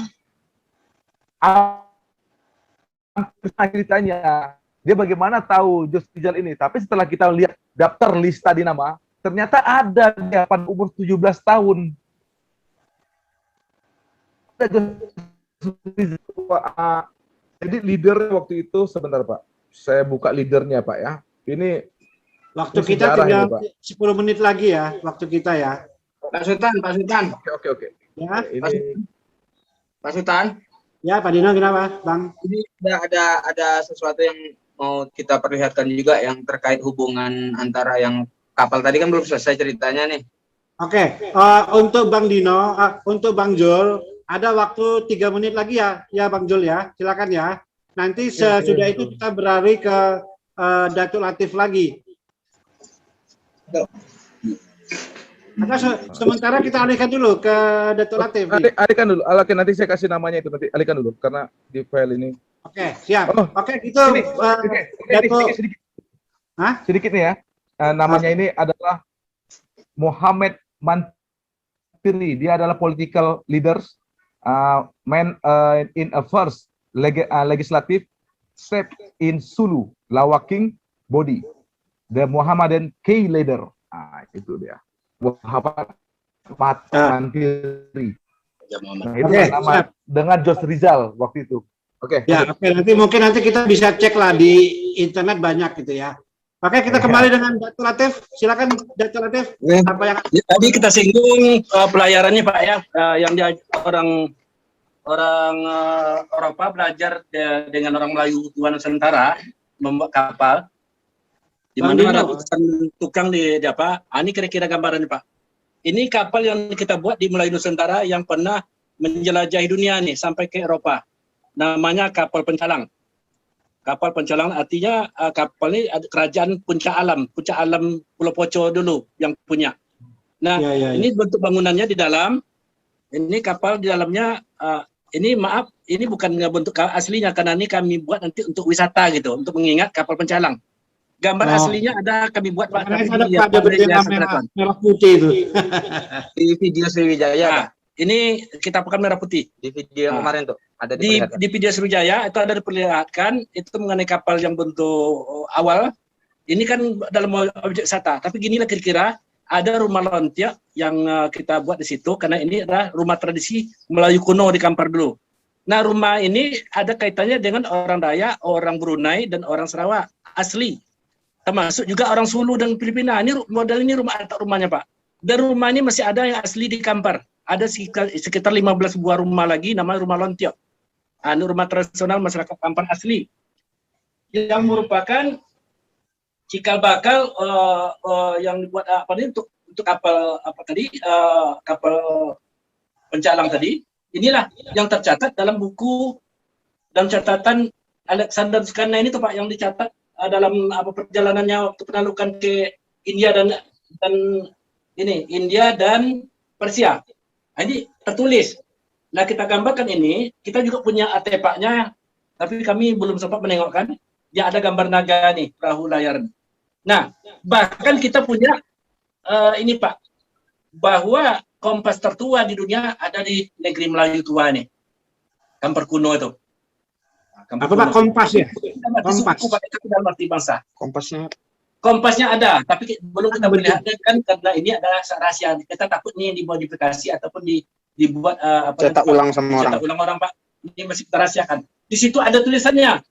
Ceritanya dia bagaimana tahu Jos Rizal ini, tapi setelah kita lihat daftar lista di nama, ternyata ada dia pada umur 17 tahun. Jadi leader waktu itu, sebentar Pak, saya buka leadernya Pak ya. Ini waktu kita tinggal 10 menit lagi ya, waktu kita ya. Pak Sultan. Oke. Ya, Ini Pak Sultan. ya Pak Dino, kenapa, Bang? Ini ada sesuatu yang mau kita perlihatkan juga yang terkait hubungan antara yang kapal tadi kan belum selesai ceritanya nih. Oke, untuk Bang Dino, untuk Bang Jul, ada waktu 3 menit lagi ya Bang Jul ya, silakan ya. Nanti sesudah itu kita beralih ke Datuk Latif lagi. Maka sementara kita alihkan dulu ke Datuk Latif. alihkan dulu, nanti saya kasih namanya itu, nanti alihkan dulu karena di file ini. Oke, siap. Oke, gitu. Sedikit nih ya. Namanya ini adalah Muhammad Mantiri. Dia adalah political leaders, man in a first legislative step in Sulu, Lawaking body. The Muhammadan key leader. Itu dia. Muhammad Mantiri. Nah, itu nama dengan Jos Rizal waktu itu. Oke. Ya, oke. Nanti kita bisa cek lah di internet banyak gitu ya. Oke, kita kembali dengan Datuk Latif. Silakan Datuk Latif. Apa yang tadi kita singgung pelayarannya Pak ya, yang dia orang apa belajar dengan orang Melayu tua Nusantara membuat kapal. Di mana ratusan tukang di apa? Ini kira-kira gambarannya Pak. Ini kapal yang kita buat di Melayu Nusantara yang pernah menjelajahi dunia nih sampai ke Eropa. Namanya kapal pencalang. Kapal pencalang artinya kapal ini kerajaan Puncak Alam Pulau Poco dulu yang punya. Nah, ini bentuk bangunannya di dalam. Ini kapal di dalamnya. Ini maaf, ini bukan bentuk aslinya karena ini kami buat nanti untuk wisata gitu, untuk mengingat kapal pencalang. Gambar aslinya ada kami buat Pak. Ada bendera merah putih itu. Di video Sriwijaya. Nah, ini kita pakai merah putih. Di video yang kemarin tuh ada di video Sriwijaya itu ada diperlihatkan itu mengenai kapal yang bentuk awal. Ini kan dalam objek wisata. Tapi ginilah kira-kira ada rumah lontiak yang kita buat di situ karena ini adalah rumah tradisi Melayu kuno di Kampar dulu. Nah, rumah ini ada kaitannya dengan orang Dayak, orang Brunei dan orang Sarawak asli. Termasuk juga orang Sulu dan Filipina. Ini model ini rumah atap rumahnya Pak. Dan rumah ini masih ada yang asli di Kampar. Ada sekitar 15 buah rumah lagi namanya rumah lontiok. Ini rumah tradisional masyarakat Kampar asli. Yang merupakan cikal bakal yang dibuat apa ini untuk kapal apa tadi kapal pencalang tadi. Inilah yang tercatat dalam buku dan catatan Alexander Sukarna ini tuh Pak yang dicatat dalam apa perjalanannya waktu penaklukan ke India dan India dan Persia. Nah, ini tertulis. Nah, kita gambarkan ini, kita juga punya artefaknya, tapi kami belum sempat menengokkan. Dia ada gambar naga nih, perahu layar. Nah, bahkan kita punya ini Pak, bahwa kompas tertua di dunia ada di negeri Melayu tua nih. Kampar kuno itu. Apa Pak, kompas ya? Kompas. Dalam arti bangsa. Kompasnya ada, tapi belum kita perlihatkan karena ini adalah rahasia. Kita takut nih dimodifikasi ataupun dibuat cetak ulang sama orang. Cetak ulang orang Pak. Ini masih kita rahasiakan. Di situ ada tulisannya.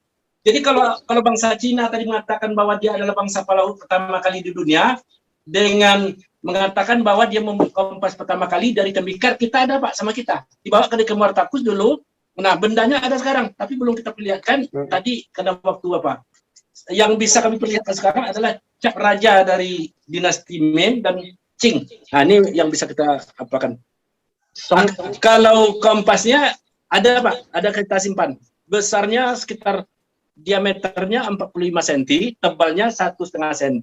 Jadi kalau bangsa Cina tadi mengatakan bahwa dia adalah bangsa pelaut pertama kali di dunia, dengan mengatakan bahwa dia membuat kompas pertama kali dari tembikar, kita ada Pak sama kita. Dibawa ke Muartakus dulu. Nah, bendanya ada sekarang, tapi belum kita perlihatkan tadi karena waktu Bapak. Yang bisa kami perlihatkan sekarang adalah cap raja dari dinasti Ming dan Qing. Nah, ini yang bisa kita apakan. Kalau kompasnya ada Pak, ada kita simpan. Besarnya sekitar diameternya 45 cm, tebalnya 1,5 cm.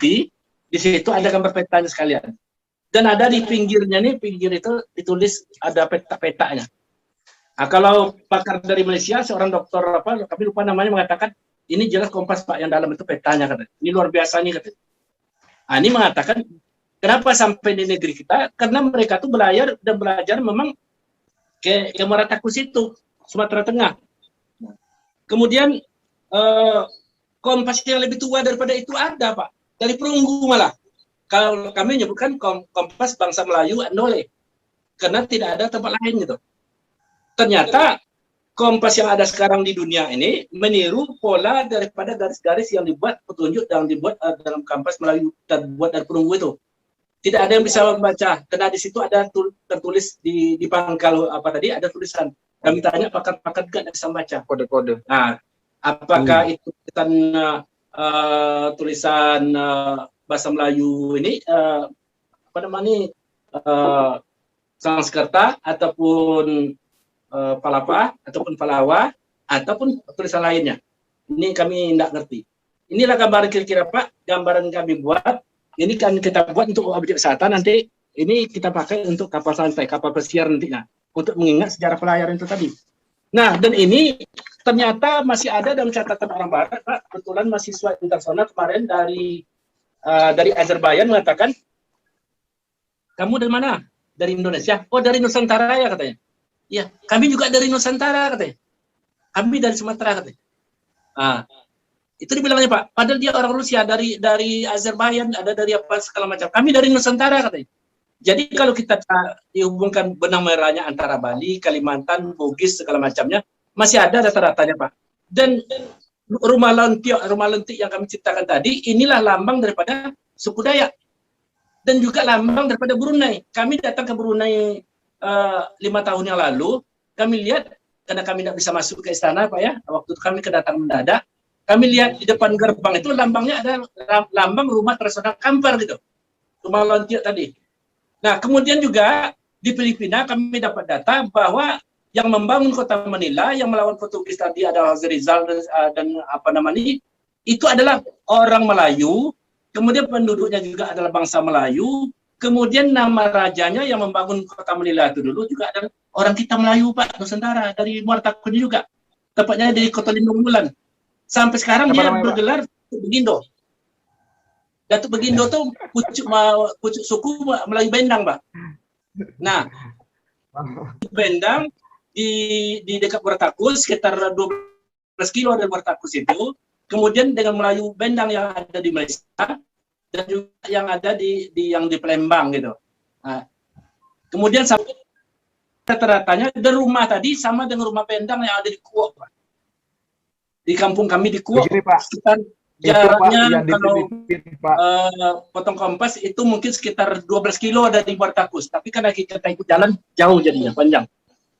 Di situ ada gambar petanya sekalian. Dan ada di pinggirnya nih, pinggir itu ditulis ada peta-petanya. Nah, kalau pakar dari Malaysia, seorang dokter kami lupa namanya mengatakan, ini jelas kompas Pak, yang dalam itu petanya katanya. Ini luar biasa nih katanya. Nah, ini mengatakan kenapa sampai di negeri kita? Karena mereka tuh belajar memang ke Muartakus itu, Sumatera Tengah. Kemudian kompas yang lebih tua daripada itu ada Pak, dari perunggu malah. Kalau kami menyebutkan kompas bangsa Melayu Andole, karena tidak ada tempat lain gitu. Ternyata kompas yang ada sekarang di dunia ini meniru pola daripada garis-garis yang dibuat petunjuk yang dibuat dalam kompas Melayu dan buat dari perunggu itu. Tidak ada yang bisa membaca, karena di situ ada tertulis di pangkal ada tulisan. Kami tanya pakar-pakar nggak bisa membaca Kode-kode. Nah, apakah itu tulisan bahasa Melayu ini Sanskerta ataupun Palapa ataupun Palawa ataupun tulisan lainnya? Ini kami tidak ngerti. Inilah gambaran kira-kira Pak, gambaran kami buat. Ini kan kita buat untuk objek wisata, nanti ini kita pakai untuk kapal santai, kapal pesiar nantinya, untuk mengingat sejarah pelayaran itu tadi. Nah, dan ini ternyata masih ada dalam catatan orang Barat, Pak. Kebetulan mahasiswa internasional kemarin dari Azerbaijan mengatakan, kamu dari mana? Dari Indonesia? Oh, dari Nusantara ya katanya. Iya, kami juga dari Nusantara katanya. Kami dari Sumatera katanya. Nah, itu dibilangnya Pak. Padahal dia orang Rusia, dari Azerbaijan, ada dari apa segala macam. Kami dari Nusantara katanya. Jadi kalau kita dihubungkan benang merahnya antara Bali, Kalimantan, Bugis segala macamnya, masih ada rata-ratanya Pak. Dan rumah lentik yang kami ciptakan tadi, inilah lambang daripada suku Dayak. Dan juga lambang daripada Brunei. Kami datang ke Brunei 5 tahun yang lalu, kami lihat, karena kami tidak bisa masuk ke istana Pak ya, waktu itu kami kedatangan mendadak, kami lihat di depan gerbang itu lambangnya ada lambang rumah tradisional Kampar gitu. Rumah lentik tadi. Nah, kemudian juga di Filipina kami dapat data bahwa yang membangun kota Manila, yang melawan Portugis tadi adalah Jose Rizal dan itu adalah orang Melayu, kemudian penduduknya juga adalah bangsa Melayu, kemudian nama rajanya yang membangun kota Manila itu dulu juga adalah orang kita Melayu Pak, Nusantara, dari Muartakus juga, tepatnya dari Kota Lindung Bulan. Sampai sekarang dia bergelar Begindo. Datuk Begindo tuh pucuk suku Melayu Bendang, Pak. Nah, Bendang di dekat Muartakus, sekitar 12 kilo dari Muartakus itu, kemudian dengan Melayu Bendang yang ada di Malaysia, dan juga yang ada di Palembang gitu. Nah, kemudian sampai rata-ratanya dari rumah tadi sama dengan rumah Bendang yang ada di Kuok, Pak. Di kampung kami di Kuok, sekitar jaraknya kalau potong kompas itu mungkin sekitar 12 kilo dari Muartakus, tapi karena kita ikut jalan jauh jadinya panjang.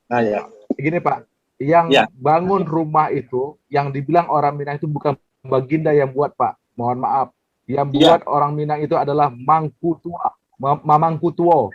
Nah, ya. Gini Pak, yang bangun rumah itu, yang dibilang orang Minang itu bukan Baginda yang buat Pak, mohon maaf. Yang buat orang Minang itu adalah Mamang Kutuo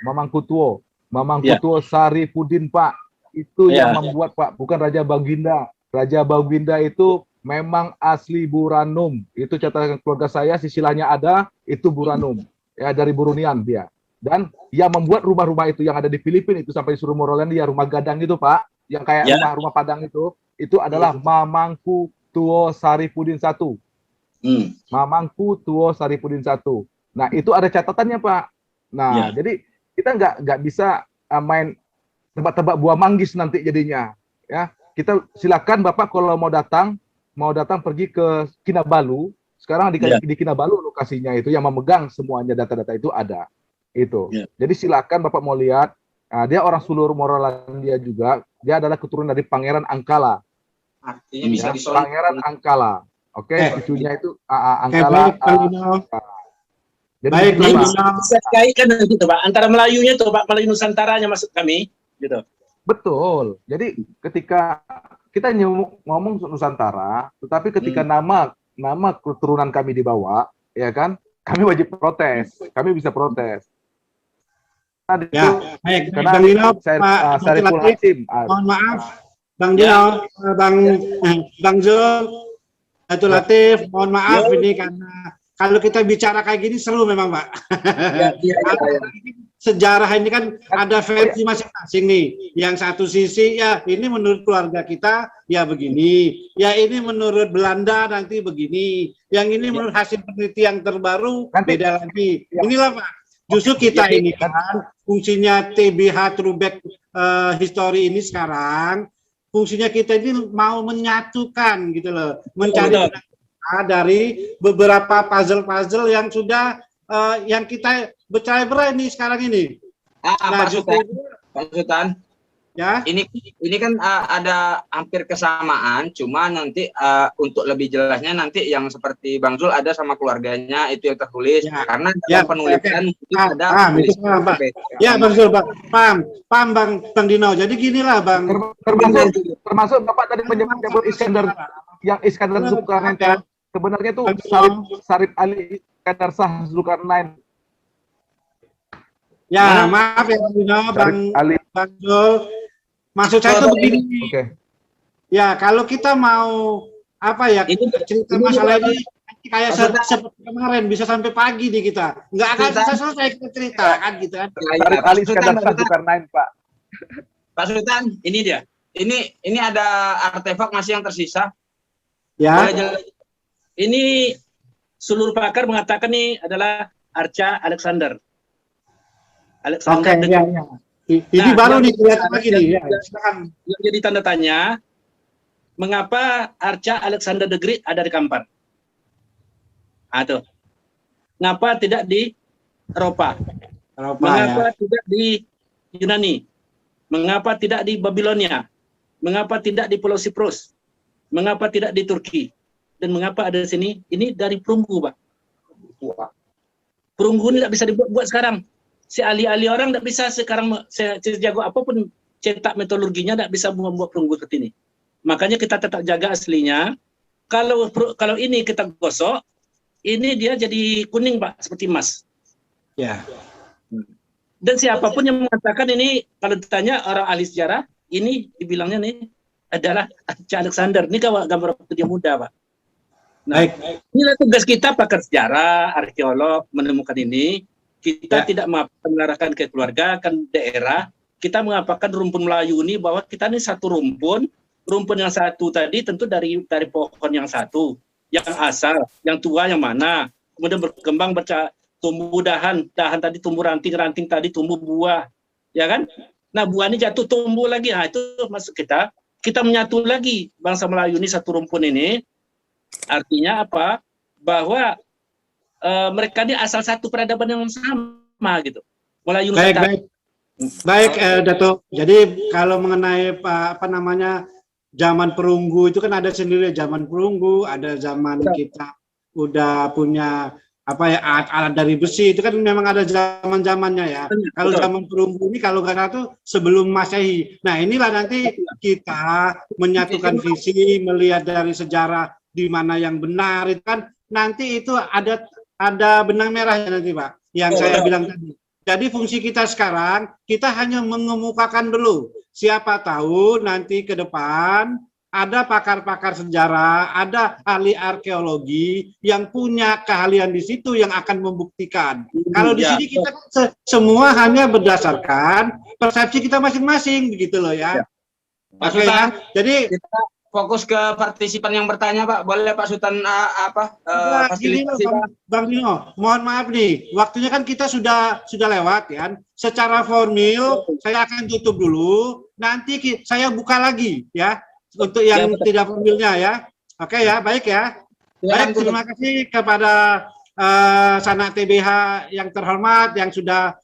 Saripudin Pak, itu yang membuat Pak, bukan Raja Baginda. Raja Baginda itu memang asli Buranum. Itu catatan keluarga saya, sisilahnya ada, itu Buranum. Ya, dari Burunian dia. Dan yang membuat rumah-rumah itu yang ada di Filipina itu sampai disuruh Morolandia, rumah gadang itu Pak, yang kayak rumah Padang itu adalah Mamangku Tuo Saripudin I. Mamangku Tuo Saripudin I. Nah, itu ada catatannya Pak. Nah, jadi kita nggak bisa main tebak-tebak buah manggis nanti jadinya. Ya, kita silakan Bapak kalau mau datang pergi ke Kinabalu. Sekarang di Kinabalu lokasinya itu yang memegang semuanya data-data itu ada. Itu. Jadi silakan Bapak mau lihat. Nah, dia orang Sulur Morolandia juga. Dia adalah keturunan dari Pangeran Angkala. Artinya bisa Pangeran Angkala. Oke, isunya itu Oke, Angkala. baik, Bang Dino. Jadi Baik, gitu, Bang Pak. Dino. Bisa kaitkan gitu Pak, antara Melayunya itu Pak, Melayu Nusantaranya maksud kami, gitu. Betul. Jadi ketika kita ngomong Nusantara, tetapi ketika nama keturunan kami dibawa, ya kan, kami wajib protes. Kami bisa protes. Nah, itu, Ya, baik, karena Bang Dino, Pak Syariful Latif, Hasim. mohon maaf, Bang Dino, Bang Zul, Abdul Ya. Latif, mohon maaf Ya. ini karena kalau kita bicara kayak gini seru memang, Pak. Ya. Sejarah ini kan ada versi masing-masing nih. Yang satu sisi ya ini menurut keluarga kita ya begini, ya ini menurut Belanda nanti begini, yang ini menurut hasil penelitian terbaru Nanti, beda lagi. ya. Inilah Pak. Justru kita ini kan fungsinya TBH Throwback History ini sekarang fungsinya kita ini mau menyatukan gitu loh, mencari dari beberapa puzzle-puzzle yang sudah yang kita bercerai-berai nih sekarang ini. Pak Sultan, Ya. ini kan ada hampir kesamaan, cuma nanti untuk lebih jelasnya nanti yang seperti Bang Zul ada sama keluarganya itu yang tertulis, karena dalam penulisan ada paham, Pak. Ya, Bang Zul, Pak. Paham Bang Dino. Jadi ginilah Bang. Termasuk Bapak tadi menyebut Iskandar, yang Iskandar Zulkarnain. Sebenarnya itu Sarip Ali Iskandar Shah Zulkarnain. Ya, maaf ya Bang Dino, Bang Zul. Maksud saya itu begini. Oke. Ya, kalau kita mau apa ya cerita masalah ini kayak seperti kemarin bisa sampai pagi di kita. Nggak akan selesai kita cerita kan gitu kan. Sarip Ali Iskandar Shah Zulkarnain, Pak. Pak Sultan, Ini dia. ini ada artefak masih yang tersisa. Ya. Ini seluruh pakar mengatakan ini adalah Arca Alexander. Oke, ya. Ini baru nih kelihatan lagi nih. Ya. Yang jadi tanda tanya, mengapa Arca Alexander the Great ada di Kampar? Tuh. Mengapa tidak di Eropa? Mengapa tidak di Yunani? Mengapa tidak di Babilonia? Mengapa tidak di Pulau Siprus? Mengapa tidak di Turki? Dan mengapa ada di sini? Ini dari perunggu, Pak. Perunggu ini tidak bisa dibuat sekarang. Si ahli-ahli orang tidak bisa sekarang, sejago apapun cetak metodologinya tidak bisa membuat perunggu seperti ini. Makanya kita tetap jaga aslinya. Kalau ini kita gosok, ini dia jadi kuning, Pak, seperti emas. Ya. Dan siapapun yang mengatakan ini, kalau ditanya orang ahli sejarah, ini dibilangnya nih adalah Arca Alexander. Ini gambar waktu dia muda, Pak. Nah, inilah tugas kita pakar sejarah, arkeolog menemukan ini. Kita tidak mengarahkan ke keluarga, kan daerah. Kita mengapakan rumpun Melayu ini bahwa kita ini satu rumpun yang satu tadi tentu dari pohon yang satu, yang asal, yang tua yang mana, kemudian berkembang tumbuh dahan tadi tumbuh ranting tadi tumbuh buah, ya kan? Nah buah ini jatuh tumbuh lagi, nah itu maksud kita menyatu lagi bangsa Melayu ini satu rumpun ini. Artinya apa? Bahwa mereka ini asal satu peradaban yang sama gitu. Melayu Nusantara. Baik, Dato. Jadi kalau mengenai zaman perunggu itu kan ada sendiri zaman perunggu, ada zaman kita udah punya alat dari besi itu kan memang ada zaman-zamannya ya. Kalau zaman perunggu ini kalau nggak salah itu sebelum Masehi. Nah inilah nanti kita menyatukan visi, melihat dari sejarah di mana yang benar itu kan nanti itu ada benang merahnya nanti Pak. Yang saya bilang tadi. Jadi fungsi kita sekarang kita hanya mengemukakan dulu. Siapa tahu nanti ke depan ada pakar-pakar sejarah, ada ahli arkeologi yang punya keahlian di situ yang akan membuktikan. Kalau di sini kita semua hanya berdasarkan persepsi kita masing-masing, begitu loh ya. Pak Sultan, jadi kita fokus ke partisipan yang bertanya, Pak. Boleh Pak Sultan fasilitasi, Pak? Bang Dino, mohon maaf nih, waktunya kan kita sudah lewat ya. Secara formil saya akan tutup dulu. Nanti saya buka lagi ya. Untuk yang tidak formilnya ya. Oke ya, baik ya. Baik, terima kasih kepada Sanak TBH yang terhormat yang sudah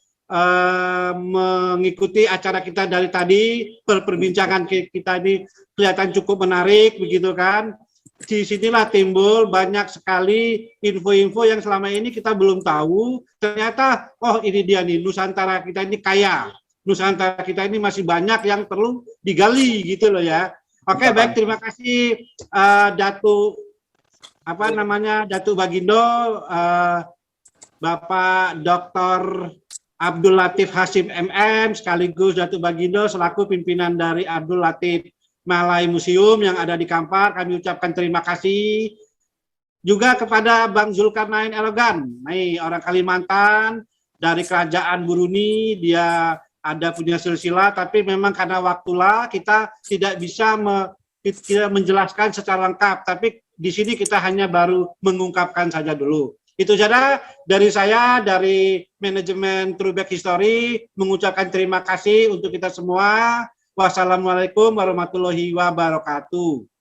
mengikuti acara kita dari tadi. Perbincangan kita ini kelihatan cukup menarik begitu kan. di sinilah timbul banyak sekali info-info yang selama ini kita belum tahu. Ternyata, oh ini dia nih, Nusantara kita ini kaya. Nusantara kita ini masih banyak yang perlu digali gitu loh ya. Oke, baik, terima kasih Datu Bagindo, Bapak Dr. Abdul Latif Hasyim MM, sekaligus Datu Bagindo selaku pimpinan dari Abdul Latif Malay Museum yang ada di Kampar. Kami ucapkan terima kasih juga kepada Bang Zulkarnain Elegan, nih orang Kalimantan dari Kerajaan Brunei. Dia ada punya silsilah, tapi memang karena waktulah kita tidak bisa menjelaskan secara lengkap. Tapi di sini kita hanya baru mengungkapkan saja dulu. Itu saja dari saya, dari manajemen Throwback History, mengucapkan terima kasih untuk kita semua. Wassalamualaikum warahmatullahi wabarakatuh.